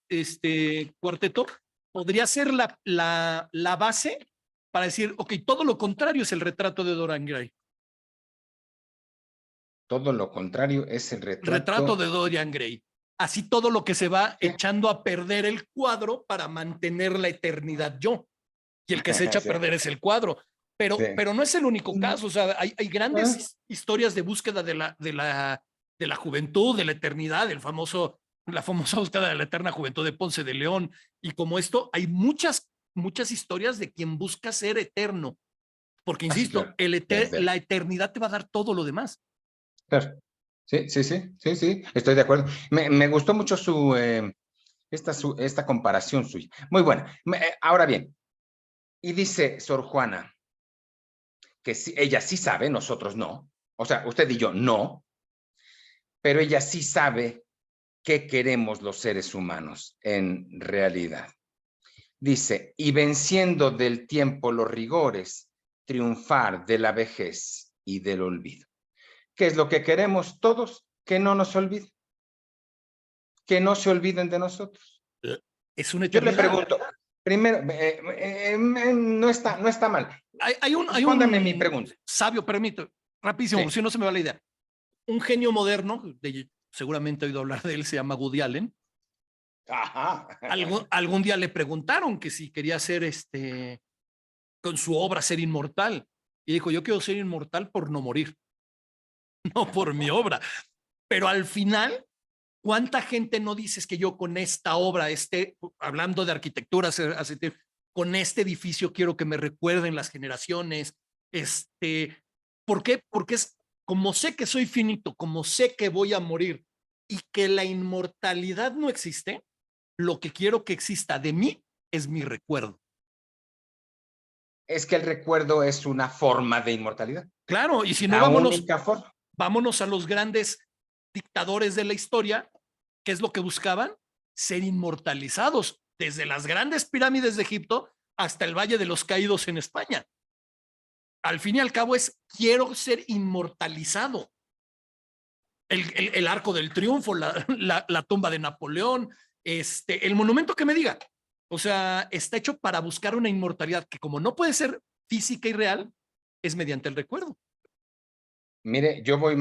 [SPEAKER 1] cuarteto podría ser la base para decir, ok, todo lo contrario es el retrato de Dorian Gray.
[SPEAKER 2] Todo lo contrario es el
[SPEAKER 1] retrato de Dorian Gray. Así todo lo que se va echando a perder el cuadro para mantener la eternidad yo. Y el que se echa a perder es el cuadro. Pero no es el único caso. O sea, hay grandes historias de búsqueda de la juventud, de la eternidad, la famosa búsqueda de la eterna juventud de Ponce de León. Y como esto, hay muchas historias de quien busca ser eterno. Porque, insisto, la eternidad te va a dar todo lo demás.
[SPEAKER 2] Claro. Sí, estoy de acuerdo. Me gustó mucho esta comparación suya. Muy buena. Ahora bien, y dice Sor Juana que ella sí sabe, nosotros no. O sea, usted y yo no, pero ella sí sabe qué queremos los seres humanos en realidad. Dice, y venciendo del tiempo los rigores, triunfar de la vejez y del olvido. ¿Qué es lo que queremos todos? Que no nos olviden. Que no se olviden de nosotros.
[SPEAKER 1] Es una eternidad.
[SPEAKER 2] Yo le pregunto, primero, no está mal.
[SPEAKER 1] Respóndame
[SPEAKER 2] mi pregunta.
[SPEAKER 1] Sabio, permito, rapidísimo, si no se me va la idea. Un genio moderno, seguramente he oído hablar de él, se llama Woody Allen.
[SPEAKER 2] Ajá.
[SPEAKER 1] Algún día le preguntaron que si quería ser con su obra ser inmortal. Y dijo, yo quiero ser inmortal por no morir, no por mi obra. Pero al final ¿Cuánta gente no dices que yo con esta obra, hablando de arquitectura, con este edificio quiero que me recuerden las generaciones? ¿Por qué? Porque es como sé que soy finito, como sé que voy a morir y que la inmortalidad no existe, lo que quiero que exista de mí es mi recuerdo.
[SPEAKER 2] Es que el recuerdo es una forma de inmortalidad.
[SPEAKER 1] Claro, y si no,
[SPEAKER 2] La única forma.
[SPEAKER 1] vámonos a los grandes dictadores de la historia. ¿Qué es lo que buscaban? Ser inmortalizados, desde las grandes pirámides de Egipto hasta el Valle de los Caídos en España. Al fin y al cabo es, quiero ser inmortalizado. El Arco del Triunfo, la tumba de Napoleón, el monumento que me diga. O sea, está hecho para buscar una inmortalidad que, como no puede ser física y real, es mediante el recuerdo.
[SPEAKER 2] Mire, yo voy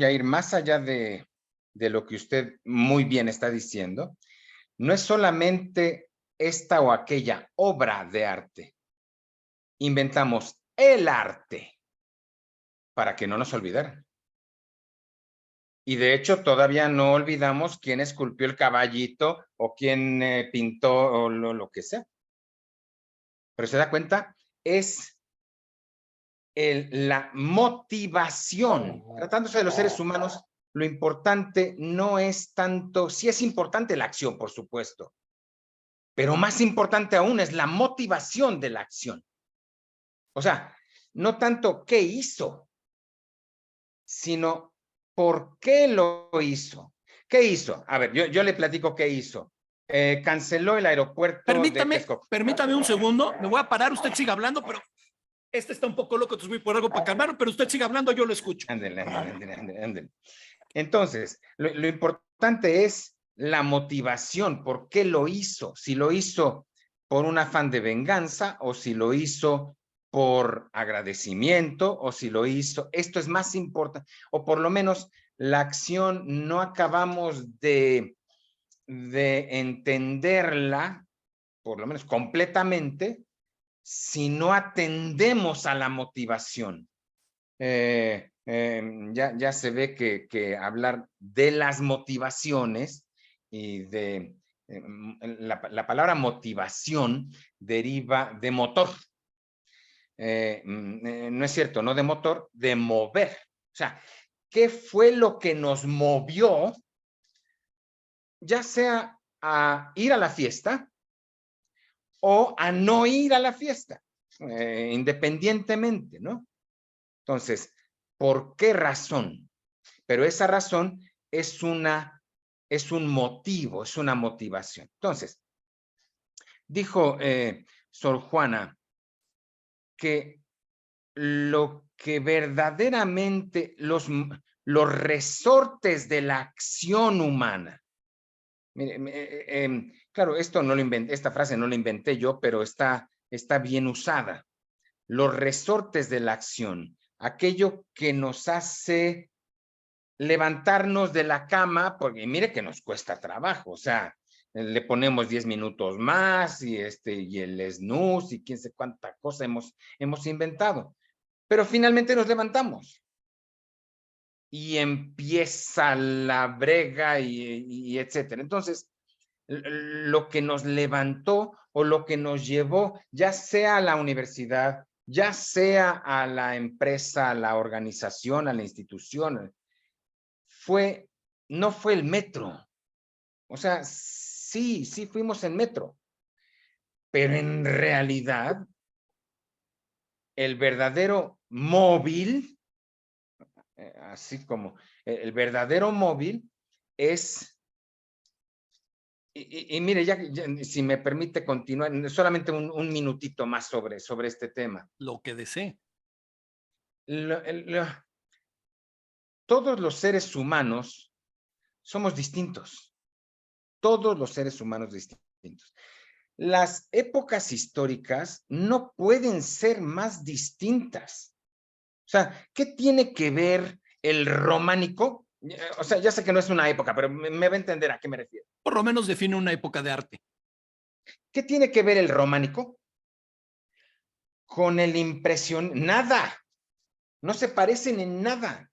[SPEAKER 2] a ir más allá de lo que usted muy bien está diciendo. No es solamente esta o aquella obra de arte. Inventamos el arte para que no nos olvidaran. Y de hecho, todavía no olvidamos quién esculpió el caballito o quién pintó o lo que sea. Pero se da cuenta, es la motivación. Tratándose de los seres humanos, lo importante no es tanto, sí es importante la acción, por supuesto, pero más importante aún es la motivación de la acción. O sea, no tanto qué hizo, sino por qué lo hizo. ¿Qué hizo? A ver, yo le platico qué hizo. Canceló el aeropuerto de Texcoco.
[SPEAKER 1] Permítame un segundo, me voy a parar, usted siga hablando, pero está un poco loco, entonces voy por algo para calmarlo, pero usted siga hablando, yo lo escucho.
[SPEAKER 2] Ándale. Entonces, lo importante es la motivación, ¿por qué lo hizo? Si lo hizo por un afán de venganza o si lo hizo por agradecimiento o si lo hizo, esto es más importante, o por lo menos la acción no acabamos de entenderla, por lo menos completamente, si no atendemos a la motivación. Ya se ve que hablar de las motivaciones y de la palabra motivación deriva de motor. No es cierto, no de motor, de mover. O sea, ¿qué fue lo que nos movió, ya sea a ir a la fiesta o a no ir a la fiesta, independientemente, ¿no? Entonces, ¿por qué razón? Pero esa razón es un motivo, es una motivación. Entonces, dijo Sor Juana que lo que verdaderamente los resortes de la acción humana. Mire, claro, esto no lo inventé, esta frase no la inventé yo, pero está bien usada. Los resortes de la acción, aquello que nos hace levantarnos de la cama, porque mire que nos cuesta trabajo, o sea, le ponemos 10 minutos más y el snooze y quién sé cuánta cosa hemos inventado, pero finalmente nos levantamos y empieza la brega y etcétera. Entonces, lo que nos levantó o lo que nos llevó, ya sea a la universidad, ya sea a la empresa, a la organización, a la institución, no fue el metro. O sea, sí fuimos en metro, pero en realidad el verdadero móvil, así como el verdadero móvil es, y mire, ya, si me permite continuar, solamente un minutito más sobre este tema.
[SPEAKER 1] Lo que desee.
[SPEAKER 2] Todos los seres humanos somos distintos. Todos los seres humanos distintos. Las épocas históricas no pueden ser más distintas. O sea, ¿qué tiene que ver el románico? O sea, ya sé que no es una época, pero me va a entender a qué me refiero.
[SPEAKER 1] Por lo menos define una época de arte.
[SPEAKER 2] ¿Qué tiene que ver el románico con el impresión? Nada. No se parecen en nada.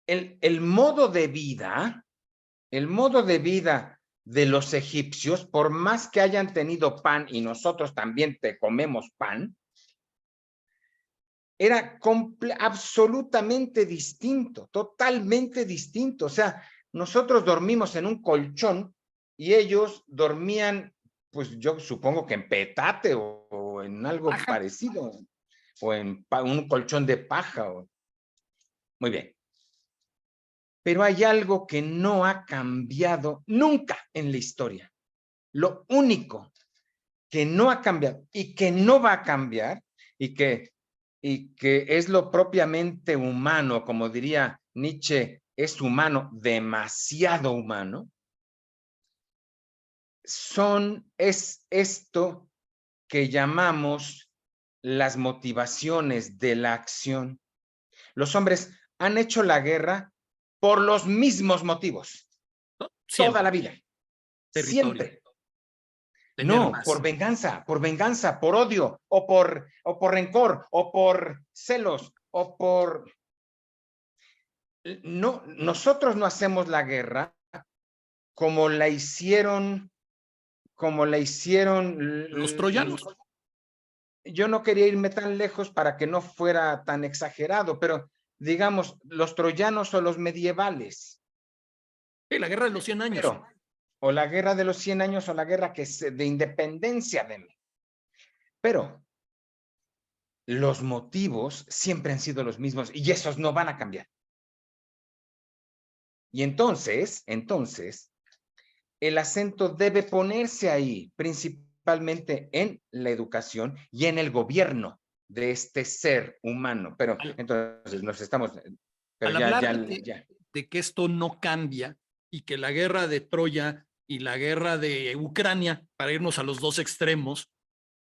[SPEAKER 2] el modo de vida, el modo de vida de los egipcios, por más que hayan tenido pan y nosotros también te comemos pan, era absolutamente distinto, totalmente distinto. O sea, nosotros dormimos en un colchón y ellos dormían, pues yo supongo que en petate o en algo
[SPEAKER 1] Ajá.
[SPEAKER 2] parecido, o en un colchón de paja. Muy bien. Pero hay algo que no ha cambiado nunca en la historia. Lo único que no ha cambiado y que no va a cambiar y que es lo propiamente humano, como diría Nietzsche, es humano, demasiado humano, es esto que llamamos las motivaciones de la acción. Los hombres han hecho la guerra por los mismos motivos, toda
[SPEAKER 1] Siempre.
[SPEAKER 2] la vida,
[SPEAKER 1] Territorio,
[SPEAKER 2] siempre.
[SPEAKER 1] tener
[SPEAKER 2] No,
[SPEAKER 1] más.
[SPEAKER 2] por venganza, por odio, o por rencor, o por celos, o por... No, nosotros no hacemos la guerra como la hicieron, como la
[SPEAKER 1] Los
[SPEAKER 2] hicieron...
[SPEAKER 1] troyanos.
[SPEAKER 2] Yo no quería irme tan lejos para que no fuera tan exagerado, pero digamos, los troyanos o los medievales,
[SPEAKER 1] Sí, la guerra de los 100 años.
[SPEAKER 2] pero, o la guerra de los 100 años o la guerra que de independencia de mí. Pero los motivos siempre han sido los mismos y esos no van a cambiar. Y entonces, el acento debe ponerse ahí, principalmente en la educación y en el gobierno de este ser humano. Pero entonces nos estamos, pero
[SPEAKER 1] Al
[SPEAKER 2] ya,
[SPEAKER 1] hablar
[SPEAKER 2] ya,
[SPEAKER 1] de,
[SPEAKER 2] ya.
[SPEAKER 1] de que esto no cambia y que la guerra de Troya y la guerra de Ucrania, para irnos a los dos extremos,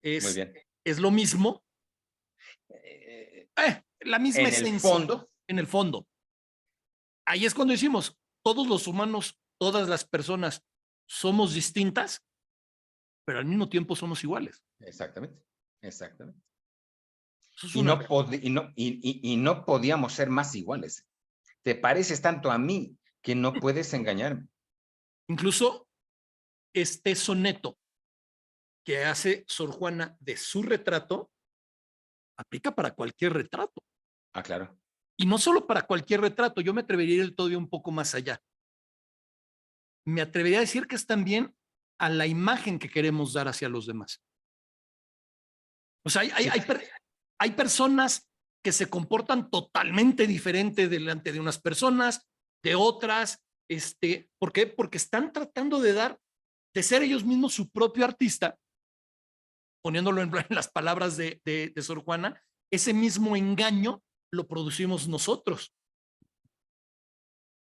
[SPEAKER 2] Muy bien.
[SPEAKER 1] es lo mismo, la misma
[SPEAKER 2] En el
[SPEAKER 1] esencia,
[SPEAKER 2] fondo,
[SPEAKER 1] en el fondo. Ahí es cuando decimos, todos los humanos, todas las personas somos distintas, pero al mismo tiempo somos iguales.
[SPEAKER 2] exactamente, exactamente.
[SPEAKER 1] Eso es
[SPEAKER 2] Y
[SPEAKER 1] una
[SPEAKER 2] no,
[SPEAKER 1] verdad.
[SPEAKER 2] no podíamos ser más iguales. Te pareces tanto a mí que no puedes engañarme.
[SPEAKER 1] Incluso este soneto que hace Sor Juana de su retrato aplica para cualquier retrato.
[SPEAKER 2] Ah, claro.
[SPEAKER 1] Y no solo para cualquier retrato, yo me atrevería a ir todavía un poco más allá. Me atrevería a decir que es también a la imagen que queremos dar hacia los demás. O sea,
[SPEAKER 2] Sí,
[SPEAKER 1] hay personas que se comportan totalmente diferente delante de unas personas, de otras. ¿Por qué? Porque están tratando de ser ellos mismos su propio artista, poniéndolo en las palabras de Sor Juana, ese mismo engaño lo producimos nosotros.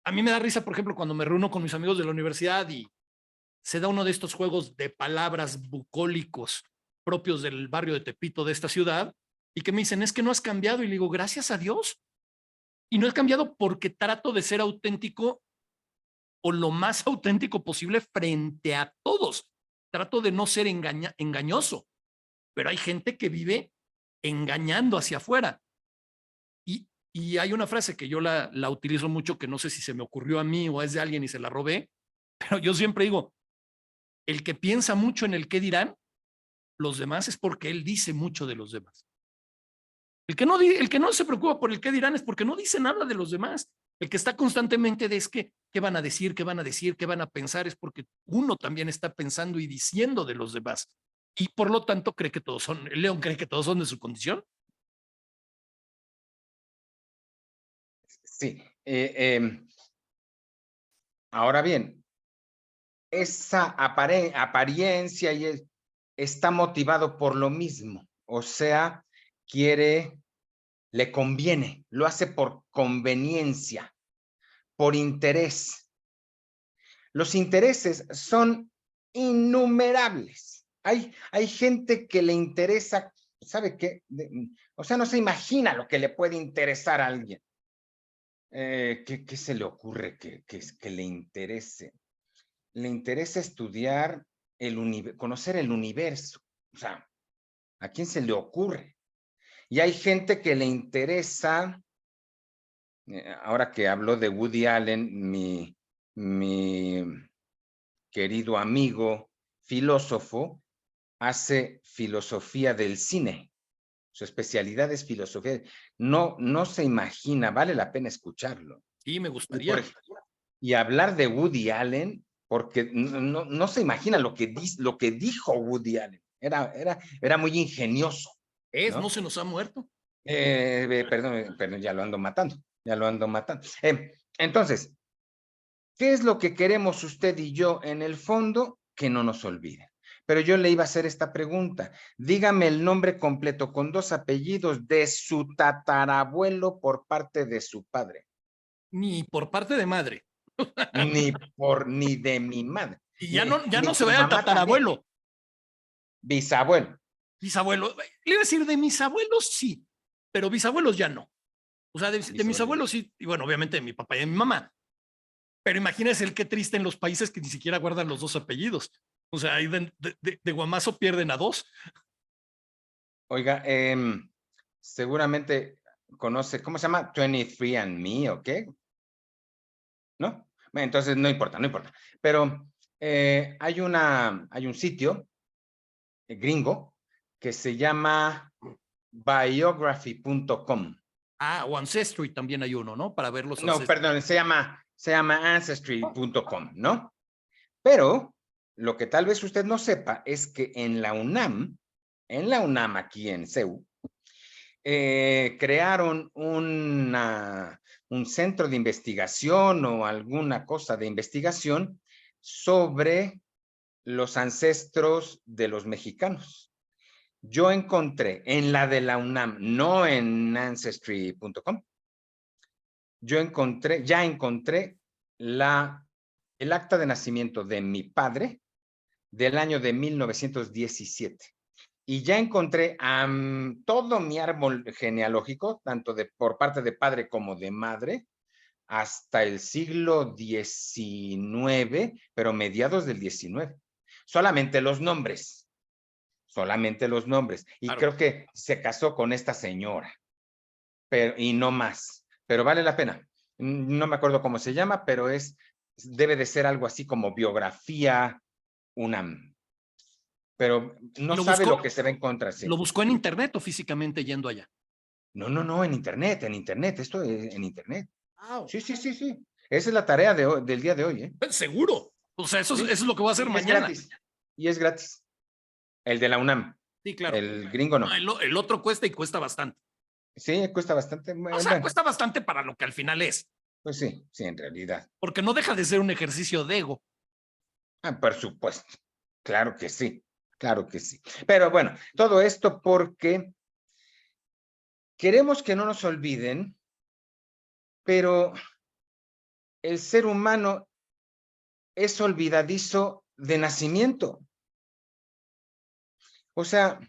[SPEAKER 1] A mí me da risa, por ejemplo, cuando me reúno con mis amigos de la universidad y se da uno de estos juegos de palabras bucólicos propios del barrio de Tepito de esta ciudad y que me dicen, es que no has cambiado. Y le digo, gracias a Dios. Y no he cambiado porque trato de ser auténtico o lo más auténtico posible frente a todos. Trato de no ser engañoso, pero hay gente que vive engañando hacia afuera. Y hay una frase que yo la utilizo mucho, que no sé si se me ocurrió a mí o es de alguien y se la robé, pero yo siempre digo, el que piensa mucho en el qué dirán los demás es porque él dice mucho de los demás. El que no se preocupa por el qué dirán es porque no dice nada de los demás. El que está constantemente de es que, ¿qué van a decir? ¿Qué van a decir? ¿Qué van a pensar? Es porque uno también está pensando y diciendo de los demás. Y por lo tanto cree que todos son, el león cree que todos son de su condición.
[SPEAKER 2] sí. Ahora bien, esa apariencia está motivado por lo mismo. O sea, le conviene, lo hace por conveniencia, por interés. Los intereses son innumerables. Hay gente que le interesa, ¿sabe qué? O sea, no se imagina lo que le puede interesar a alguien. ¿Qué se le ocurre que le interese? Le interesa estudiar conocer el universo. O sea, ¿a quién se le ocurre? Y hay gente que le interesa ahora que habló de Woody Allen, mi querido amigo filósofo, hace filosofía del cine. Su especialidad es filosofía. No se imagina, vale la pena escucharlo.
[SPEAKER 1] Sí, me
[SPEAKER 2] Y, por
[SPEAKER 1] gustaría.
[SPEAKER 2] ejemplo, y hablar de Woody Allen, porque no se imagina lo que dijo Woody Allen. Era muy ingenioso,
[SPEAKER 1] No
[SPEAKER 2] ¿no?
[SPEAKER 1] se nos ha muerto.
[SPEAKER 2] Perdón, ya lo ando matando, ya lo ando matando. Entonces, ¿qué es lo que queremos usted y yo en el fondo? Que no nos olviden. Pero yo le iba a hacer esta pregunta. Dígame el nombre completo con 2 apellidos de su tatarabuelo por parte de su padre.
[SPEAKER 1] Ni por parte de madre.
[SPEAKER 2] Ni de mi madre.
[SPEAKER 1] Y ya no
[SPEAKER 2] Ni
[SPEAKER 1] se
[SPEAKER 2] su
[SPEAKER 1] vaya al
[SPEAKER 2] mamá también.
[SPEAKER 1] tatarabuelo.
[SPEAKER 2] Bisabuelo.
[SPEAKER 1] Bisabuelo. Le iba a decir de mis abuelos, sí, pero bisabuelos ya no. O sea, de mis
[SPEAKER 2] Bisabuelo.
[SPEAKER 1] abuelos sí, y bueno, obviamente de mi papá y de mi mamá. Pero imagínese el qué triste en los países que ni siquiera guardan los 2 apellidos. O sea, ahí de guamazo pierden a 2.
[SPEAKER 2] Oiga, seguramente conoce, ¿cómo se llama? 23andMe, ¿o qué? ¿No? Entonces no importa, no importa. Pero hay un sitio gringo que se llama biography.com.
[SPEAKER 1] O Ancestry también hay uno, ¿no? Para ver los
[SPEAKER 2] No,
[SPEAKER 1] ancestros.
[SPEAKER 2] perdón, se llama ancestry.com, ¿no? Pero lo que tal vez usted no sepa es que en la UNAM aquí en CEU, crearon un centro de investigación o alguna cosa de investigación sobre los ancestros de los mexicanos. Yo encontré en la de la UNAM, no en ancestry.com, ya encontré el acta de nacimiento de mi padre del año de 1917. Y ya encontré todo mi árbol genealógico, tanto por parte de padre como de madre, hasta el siglo XIX, pero mediados del XIX. Solamente los nombres. Y
[SPEAKER 1] Claro.
[SPEAKER 2] creo que se casó con esta señora, y no más. Pero vale la pena. No me acuerdo cómo se llama, pero debe de ser algo así como biografía UNAM. Pero
[SPEAKER 1] Y
[SPEAKER 2] no sabe lo que se va a encontrar,
[SPEAKER 1] lo
[SPEAKER 2] sí.
[SPEAKER 1] buscó en internet o físicamente yendo allá.
[SPEAKER 2] No, en internet, esto es en internet.
[SPEAKER 1] Wow.
[SPEAKER 2] Sí. Esa es la tarea del día de hoy, ¿eh?
[SPEAKER 1] Seguro. O sea, eso
[SPEAKER 2] Sí,
[SPEAKER 1] es lo que voy a hacer
[SPEAKER 2] y es
[SPEAKER 1] mañana.
[SPEAKER 2] gratis. Y es gratis. El de la UNAM.
[SPEAKER 1] Sí, claro.
[SPEAKER 2] El gringo
[SPEAKER 1] No,
[SPEAKER 2] no.
[SPEAKER 1] el otro cuesta y cuesta bastante.
[SPEAKER 2] Sí, cuesta bastante.
[SPEAKER 1] O sea,
[SPEAKER 2] Bueno,
[SPEAKER 1] cuesta bastante para lo que al final es,
[SPEAKER 2] pues sí, en realidad.
[SPEAKER 1] porque no deja de ser un ejercicio de ego.
[SPEAKER 2] Por supuesto. Claro que sí. Claro que sí. Pero bueno, todo esto porque queremos que no nos olviden, pero el ser humano es olvidadizo de nacimiento. O sea,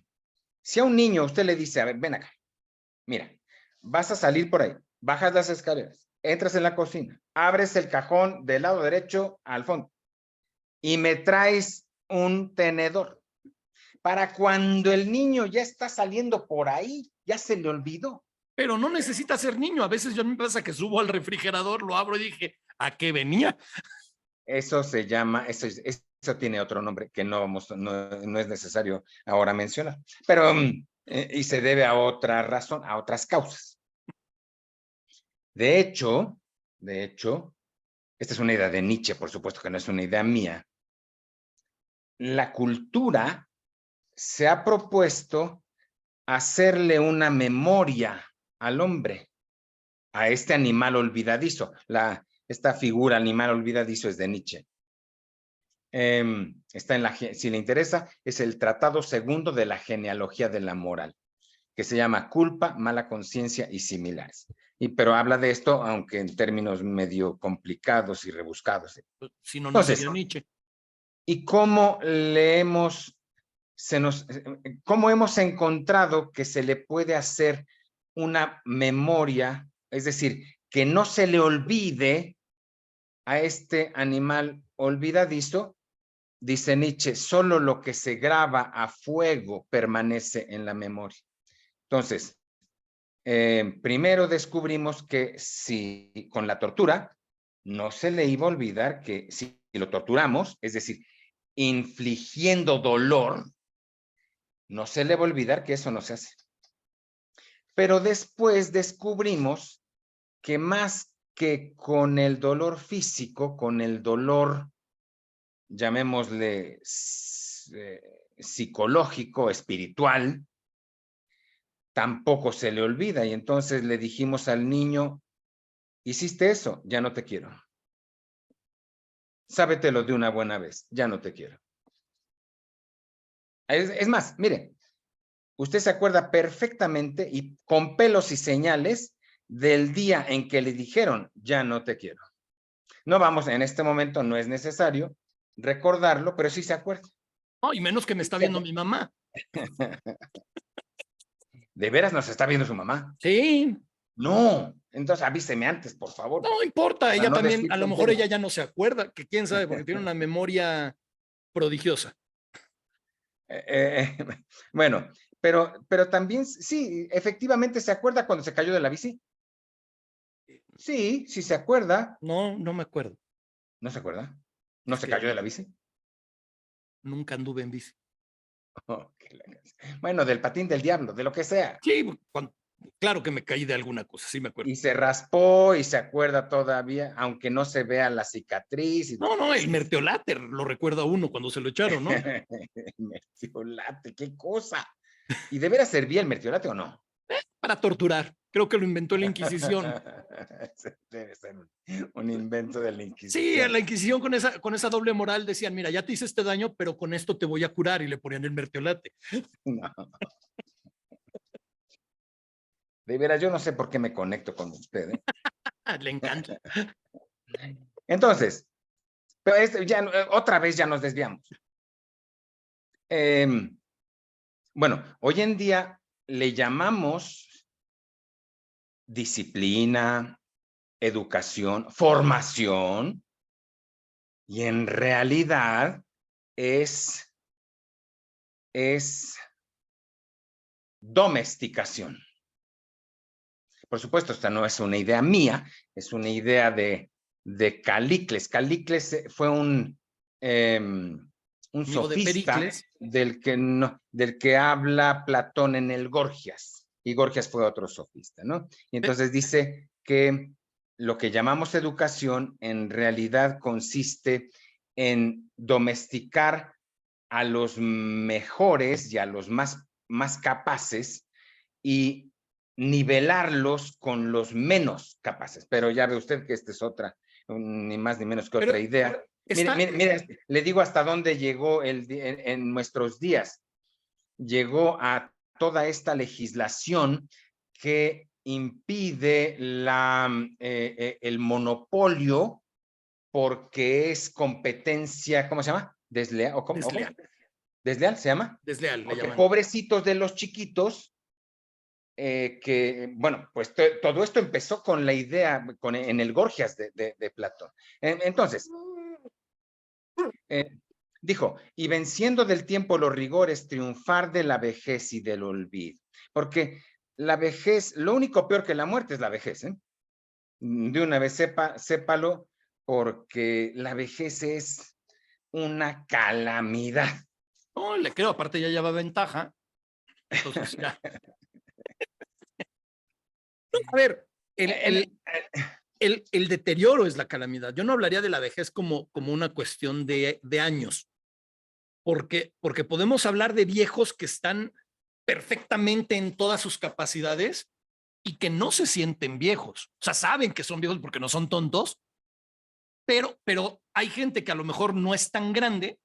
[SPEAKER 2] si a un niño usted le dice, a ver, ven acá, mira, vas a salir por ahí, bajas las escaleras, entras en la cocina, abres el cajón del lado derecho al fondo y me traes un tenedor. Para cuando el niño ya está saliendo por ahí, ya se le olvidó.
[SPEAKER 1] Pero no necesita ser niño. A veces yo me pasa que subo al refrigerador, lo abro y dije, ¿a qué venía?
[SPEAKER 2] Eso se llama, eso tiene otro nombre que no es necesario ahora mencionar, pero y se debe a otra razón, a otras causas. De hecho, esta es una idea de Nietzsche, por supuesto que no es una idea mía. La cultura se ha propuesto hacerle una memoria al hombre, a este animal olvidadizo. Esta figura animal olvidadizo es de Nietzsche. Si le interesa, es el Tratado Segundo de la Genealogía de la Moral, que se llama Culpa, Mala Conciencia y similares. Pero habla de esto, aunque en términos medio complicados y rebuscados.
[SPEAKER 1] Si no, no
[SPEAKER 2] Entonces,
[SPEAKER 1] sería Nietzsche.
[SPEAKER 2] ¿y cómo cómo hemos encontrado que se le puede hacer una memoria, es decir, que no se le olvide a este animal olvidadizo? Dice Nietzsche, solo lo que se graba a fuego permanece en la memoria. Entonces, primero descubrimos que si con la tortura no se le iba a olvidar que si lo torturamos, es decir, infligiendo dolor, no se le va a olvidar que eso no se hace. Pero después descubrimos que más que con el dolor físico, con el dolor, llamémosle psicológico, espiritual, tampoco se le olvida. Y entonces le dijimos al niño, hiciste eso, ya no te quiero. Sábetelo de una buena vez, ya no te quiero. Es más, mire, usted se acuerda perfectamente y con pelos y señales del día en que le dijeron, ya no te quiero. No vamos, en este momento no es necesario recordarlo, pero sí se acuerda.
[SPEAKER 1] No, y menos que me está viendo mi mamá.
[SPEAKER 2] ¿De veras nos está viendo su mamá?
[SPEAKER 1] Sí,
[SPEAKER 2] No, entonces avíseme antes, por favor,
[SPEAKER 1] no importa,
[SPEAKER 2] para
[SPEAKER 1] ella
[SPEAKER 2] no
[SPEAKER 1] también,
[SPEAKER 2] decir
[SPEAKER 1] a lo mejor ella
[SPEAKER 2] tonterías.
[SPEAKER 1] ya no se acuerda, que quién sabe, porque tiene una memoria prodigiosa.
[SPEAKER 2] Eh, bueno, pero también, sí, efectivamente se acuerda cuando se cayó de la bici. Sí, sí se acuerda.
[SPEAKER 1] No, no me acuerdo.
[SPEAKER 2] ¿No se acuerda? ¿No
[SPEAKER 1] Es
[SPEAKER 2] se cayó de
[SPEAKER 1] que
[SPEAKER 2] la bici?
[SPEAKER 1] nunca anduve en bici.
[SPEAKER 2] Oh, bueno, del patín del diablo, de lo que sea.
[SPEAKER 1] Sí, claro que me caí de alguna cosa, sí me acuerdo.
[SPEAKER 2] Y se raspó y se acuerda todavía, aunque no se vea la cicatriz.
[SPEAKER 1] No, no, el mertiolate lo recuerda uno cuando se lo echaron, ¿no?
[SPEAKER 2] Mertiolate, qué cosa. ¿Y de veras servía el mertiolate o no?
[SPEAKER 1] Para torturar. Creo que lo inventó la Inquisición.
[SPEAKER 2] Debe ser un invento de la
[SPEAKER 1] Sí, a
[SPEAKER 2] Inquisición.
[SPEAKER 1] la Inquisición con esa doble moral decían, mira, ya te hice este daño, pero con esto te voy a curar y le ponían el mertiolate.
[SPEAKER 2] No. De veras, yo no sé por qué me conecto con usted, ¿eh?
[SPEAKER 1] Le encanta.
[SPEAKER 2] Entonces, pero ya, otra vez ya nos desviamos. Bueno, hoy en día le llamamos disciplina, educación, formación, y en realidad es domesticación. Por supuesto, esta no es una idea mía, es una idea de Calicles. Calicles fue un
[SPEAKER 1] Amigo de
[SPEAKER 2] sofista
[SPEAKER 1] Pericles.
[SPEAKER 2] del que habla Platón en el Gorgias, y Gorgias fue otro sofista, ¿no? Y entonces dice que lo que llamamos educación en realidad consiste en domesticar a los mejores y a los más capaces y nivelarlos con los menos capaces. Pero ya ve usted que esta es otra, ni más ni menos que
[SPEAKER 1] Pero
[SPEAKER 2] otra idea.
[SPEAKER 1] está,
[SPEAKER 2] Mire, le digo hasta dónde llegó en nuestros días. Llegó a toda esta legislación que impide el monopolio porque es competencia, ¿cómo se llama? Desleal, ¿o cómo?
[SPEAKER 1] desleal,
[SPEAKER 2] ¿Desleal se llama?
[SPEAKER 1] desleal le
[SPEAKER 2] Porque
[SPEAKER 1] llaman.
[SPEAKER 2] pobrecitos de los chiquitos, que, bueno, pues todo esto empezó con la idea, en el Gorgias de Platón. Entonces, dijo, y venciendo del tiempo los rigores, triunfar de la vejez y del olvido. Porque la vejez, lo único peor que la muerte es la vejez, ¿eh? De una vez sépalo, porque la vejez es una calamidad.
[SPEAKER 1] No, le creo, aparte ya lleva ventaja. Entonces ya. A ver, el, el, el deterioro es la calamidad. Yo no hablaría de la vejez como una cuestión de años, porque podemos hablar de viejos que están perfectamente en todas sus capacidades y que no se sienten viejos. O sea, saben que son viejos porque no son tontos, pero hay gente que a lo mejor no es tan grande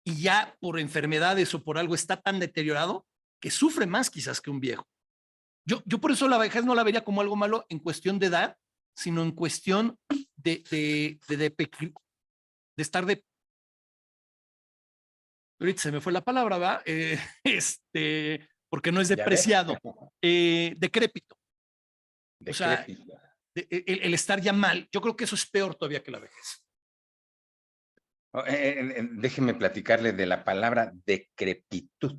[SPEAKER 1] y ya por enfermedades o por algo está tan deteriorado que sufre más quizás que un viejo. Yo por eso la vejez no la vería como algo malo en cuestión de edad, sino en cuestión de estar de... Ahorita se me fue la palabra, ¿va? Porque no es
[SPEAKER 2] ¿Ya ves?
[SPEAKER 1] depreciado, decrépito. O sea,
[SPEAKER 2] Decrépito.
[SPEAKER 1] el estar ya mal, yo creo que eso es peor todavía que la vejez.
[SPEAKER 2] Déjeme platicarle de la palabra decrepitud.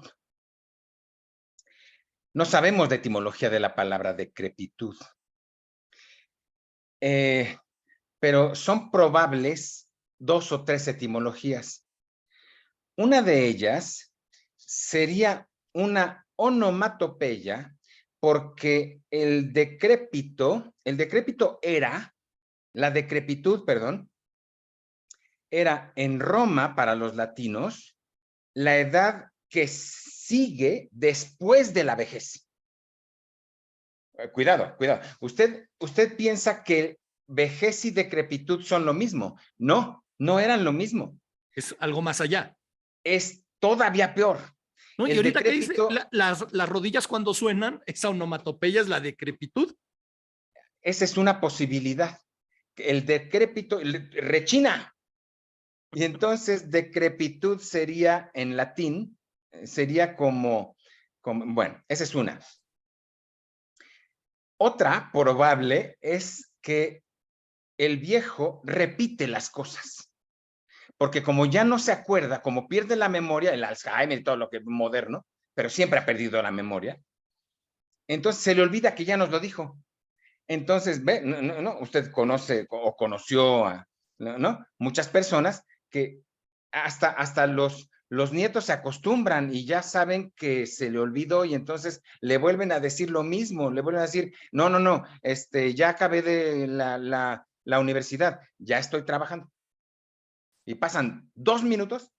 [SPEAKER 2] No sabemos de etimología de la palabra decrepitud. Pero son probables 2 o 3 etimologías. Una de ellas sería una onomatopeya, porque el decrépito era, la decrepitud, perdón, era en Roma para los latinos la edad que sigue después de la vejez. Cuidado, cuidado. Usted piensa que vejez y decrepitud son lo mismo. No, no eran lo mismo.
[SPEAKER 1] Es algo más allá.
[SPEAKER 2] Es todavía peor.
[SPEAKER 1] ¿No? Y
[SPEAKER 2] El
[SPEAKER 1] ahorita que dice,
[SPEAKER 2] decrépito,
[SPEAKER 1] las rodillas cuando suenan, esa onomatopeya es la decrepitud.
[SPEAKER 2] esa es una posibilidad. El decrépito rechina. Y entonces decrepitud sería en latín, sería como, bueno, esa es una. Otra probable es que el viejo repite las cosas, porque como ya no se acuerda, como pierde la memoria, el Alzheimer y todo lo que es moderno, pero siempre ha perdido la memoria, entonces se le olvida que ya nos lo dijo. Entonces, ve, no, usted conoce o conoció a, ¿no? Muchas personas que hasta los nietos se acostumbran y ya saben que se le olvidó y entonces le vuelven a decir lo mismo, le vuelven a decir, no, ya acabé de la universidad, ya estoy trabajando. Y pasan 2 minutos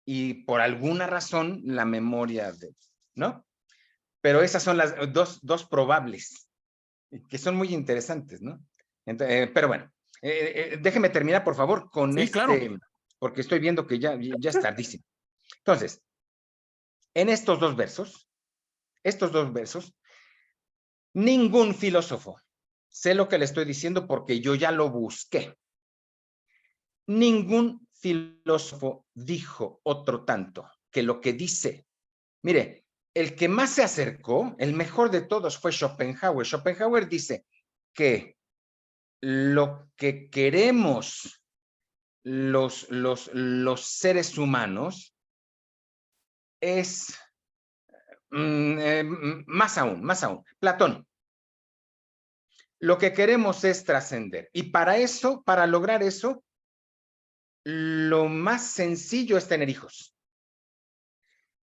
[SPEAKER 2] y por alguna razón la memoria, ¿no? Pero esas son las dos probables, que son muy interesantes, ¿no? Entonces, pero bueno, déjeme terminar, por favor, con
[SPEAKER 1] Sí, claro.
[SPEAKER 2] porque estoy viendo que ya es tardísimo. Entonces, en estos dos versos, ningún filósofo, sé lo que le estoy diciendo porque yo ya lo busqué, ningún filósofo dijo otro tanto que lo que dice. Mire, el que más se acercó, el mejor de todos fue Schopenhauer. Schopenhauer dice que lo que queremos los seres humanos es más aún. Platón, lo que queremos es trascender. Y para eso, para lograr eso, lo más sencillo es tener hijos.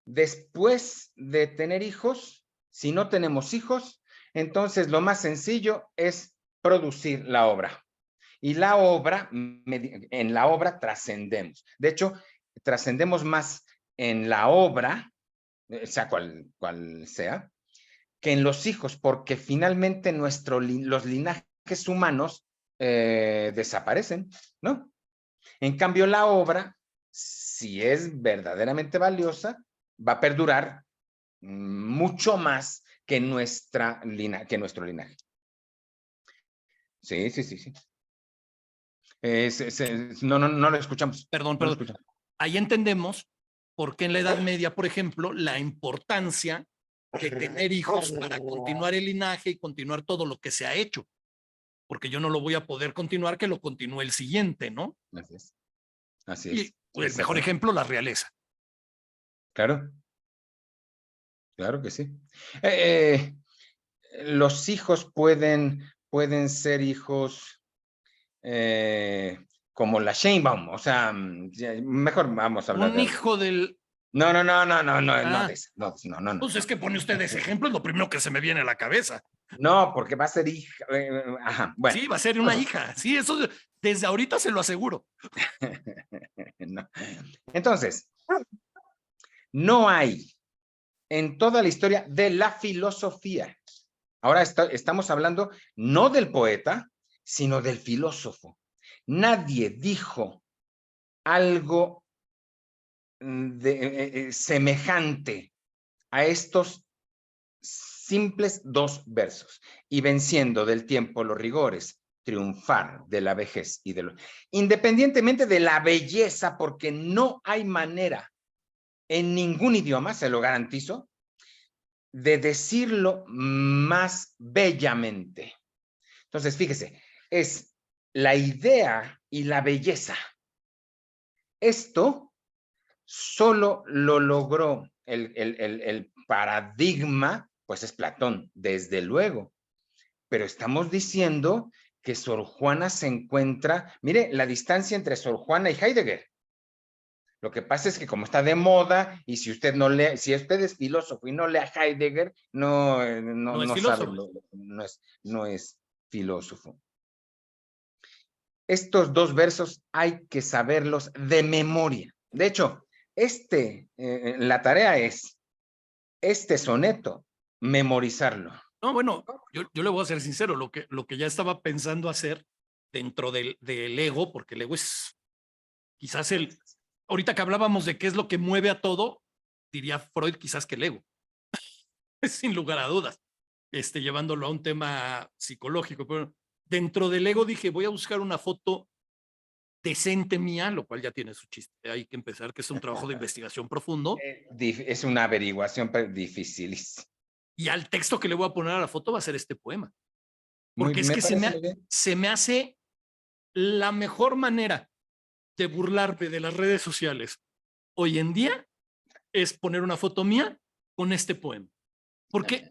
[SPEAKER 2] Después de tener hijos, si no tenemos hijos, entonces lo más sencillo es producir la obra. Y en la obra trascendemos. De hecho, trascendemos más en la obra, sea cual sea, que en los hijos, porque finalmente los linajes humanos desaparecen, ¿no? En cambio, la obra, si es verdaderamente valiosa, va a perdurar mucho más que nuestro linaje. Sí. No lo escuchamos.
[SPEAKER 1] Perdón,
[SPEAKER 2] No lo
[SPEAKER 1] perdón.
[SPEAKER 2] escuchamos.
[SPEAKER 1] Ahí entendemos por qué en la Edad Media, por ejemplo, la importancia de tener hijos para continuar el linaje y continuar todo lo que se ha hecho. Porque yo no lo voy a poder continuar, que lo continúe el siguiente, ¿no?
[SPEAKER 2] Así es. Así
[SPEAKER 1] Y
[SPEAKER 2] es.
[SPEAKER 1] el mejor ejemplo, la realeza.
[SPEAKER 2] Claro, claro que sí. Los hijos pueden ser hijos como la Sheinbaum, o sea, mejor vamos a hablar
[SPEAKER 1] Un
[SPEAKER 2] de algo.
[SPEAKER 1] hijo del...
[SPEAKER 2] No,
[SPEAKER 1] Ah,
[SPEAKER 2] de eso, no.
[SPEAKER 1] pues es que pone usted ese ejemplo, es lo primero que se me viene a la cabeza.
[SPEAKER 2] No, porque va a ser hija, ajá, bueno.
[SPEAKER 1] Sí, va a ser una hija. Sí, eso desde ahorita se lo aseguro.
[SPEAKER 2] No. Entonces, no hay en toda la historia de la filosofía. Ahora estamos hablando no del poeta, sino del filósofo. Nadie dijo algo semejante a estos simples 2 versos. Y venciendo del tiempo los rigores, triunfar de la vejez y de lo... Independientemente de la belleza, porque no hay manera en ningún idioma, se lo garantizo, de decirlo más bellamente. Entonces, fíjese, es la idea y la belleza. Esto solo lo logró el paradigma Pues es Platón, desde luego. Pero estamos diciendo que Sor Juana se encuentra, mire, la distancia entre Sor Juana y Heidegger. Lo que pasa es que como está de moda, y si usted no lee, si usted es filósofo y no lee a Heidegger, no
[SPEAKER 1] No es
[SPEAKER 2] sabe,
[SPEAKER 1] filósofo.
[SPEAKER 2] no es filósofo. Estos dos versos hay que saberlos de memoria. De hecho, la tarea es, este soneto, memorizarlo.
[SPEAKER 1] No, bueno, yo le voy a ser sincero, lo que ya estaba pensando hacer dentro del ego, porque el ego es quizás ahorita que hablábamos de qué es lo que mueve a todo, diría Freud quizás que el ego, sin lugar a dudas, llevándolo a un tema psicológico, pero dentro del ego dije, voy a buscar una foto decente mía, lo cual ya tiene su chiste, hay que empezar, que es un trabajo de investigación profundo.
[SPEAKER 2] Es una averiguación dificilísima.
[SPEAKER 1] Y al texto que le voy a poner a la foto va a ser este poema. Porque es
[SPEAKER 2] Me
[SPEAKER 1] que
[SPEAKER 2] parece muy bien.
[SPEAKER 1] se me hace la mejor manera de burlarme de las redes sociales hoy en día es poner una foto mía con este poema. Porque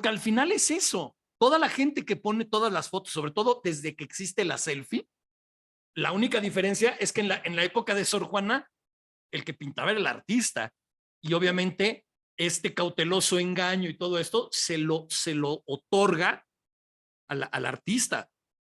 [SPEAKER 1] al final es eso. Toda la gente que pone todas las fotos, sobre todo desde que existe la selfie, la única diferencia es que en la época de Sor Juana, el que pintaba era el artista. Y obviamente este cauteloso engaño y todo esto se lo otorga al artista.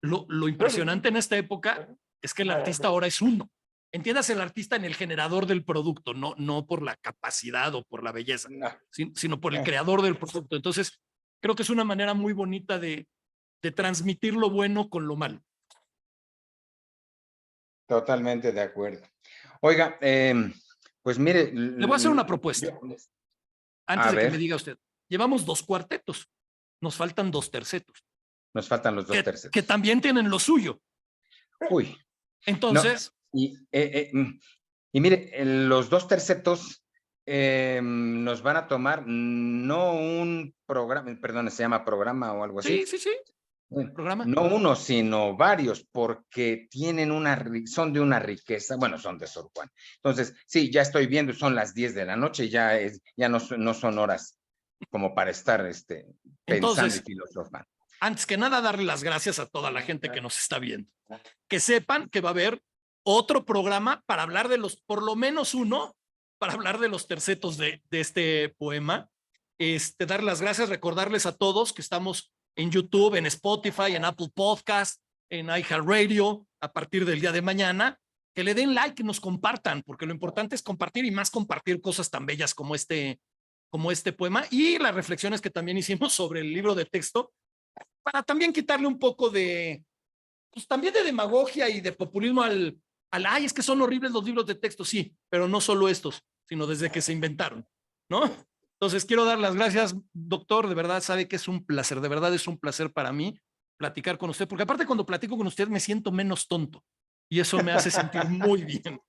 [SPEAKER 1] Lo impresionante en esta época es que el artista ahora es uno. Entiendas el artista en el generador del producto, no por la capacidad o por la belleza,
[SPEAKER 2] No.
[SPEAKER 1] sino por el creador del producto. Entonces, creo que es una manera muy bonita de transmitir lo bueno con lo malo.
[SPEAKER 2] Totalmente de acuerdo. Oiga, pues mire.
[SPEAKER 1] Le voy a hacer una propuesta. Antes de que me diga usted, llevamos 2 cuartetos, nos faltan 2 tercetos.
[SPEAKER 2] Nos faltan los 2 tercetos.
[SPEAKER 1] Que también tienen lo suyo.
[SPEAKER 2] Uy.
[SPEAKER 1] Entonces.
[SPEAKER 2] No, y mire, los 2 tercetos nos van a tomar no un programa, perdón, se llama programa o algo así.
[SPEAKER 1] Sí. Programa.
[SPEAKER 2] No uno, sino varios, porque tienen son de una riqueza, bueno, son de Sor Juana. Entonces, sí, ya estoy viendo, son las 10 de la noche, ya no son horas como para estar pensando y filosofando.
[SPEAKER 1] Antes que nada, darle las gracias a toda la gente que nos está viendo. Que sepan que va a haber otro programa para hablar de por lo menos uno, para hablar de los tercetos de este poema. Dar las gracias, recordarles a todos que estamos en YouTube, en Spotify, en Apple Podcast, en iHeartRadio, a partir del día de mañana, que le den like y nos compartan, porque lo importante es compartir y más compartir cosas tan bellas como este poema y las reflexiones que también hicimos sobre el libro de texto, para también quitarle un poco pues también de demagogia y de populismo ay, es que son horribles los libros de texto, sí, pero no solo estos, sino desde que se inventaron, ¿no? Entonces quiero dar las gracias, doctor, de verdad sabe que es un placer, de verdad es un placer para mí platicar con usted, porque aparte cuando platico con usted me siento menos tonto y eso me hace sentir muy bien,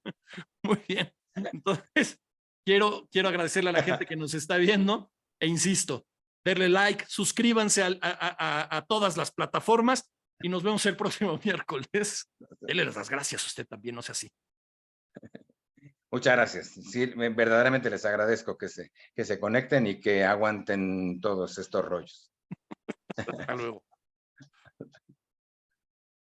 [SPEAKER 1] muy bien. Entonces, quiero agradecerle a la gente que nos está viendo e insisto, darle like, suscríbanse a todas las plataformas y nos vemos el próximo miércoles. Dele las gracias a usted también, no sea así.
[SPEAKER 2] Muchas gracias. Sí, verdaderamente les agradezco que se conecten y que aguanten todos estos rollos.
[SPEAKER 1] Hasta luego.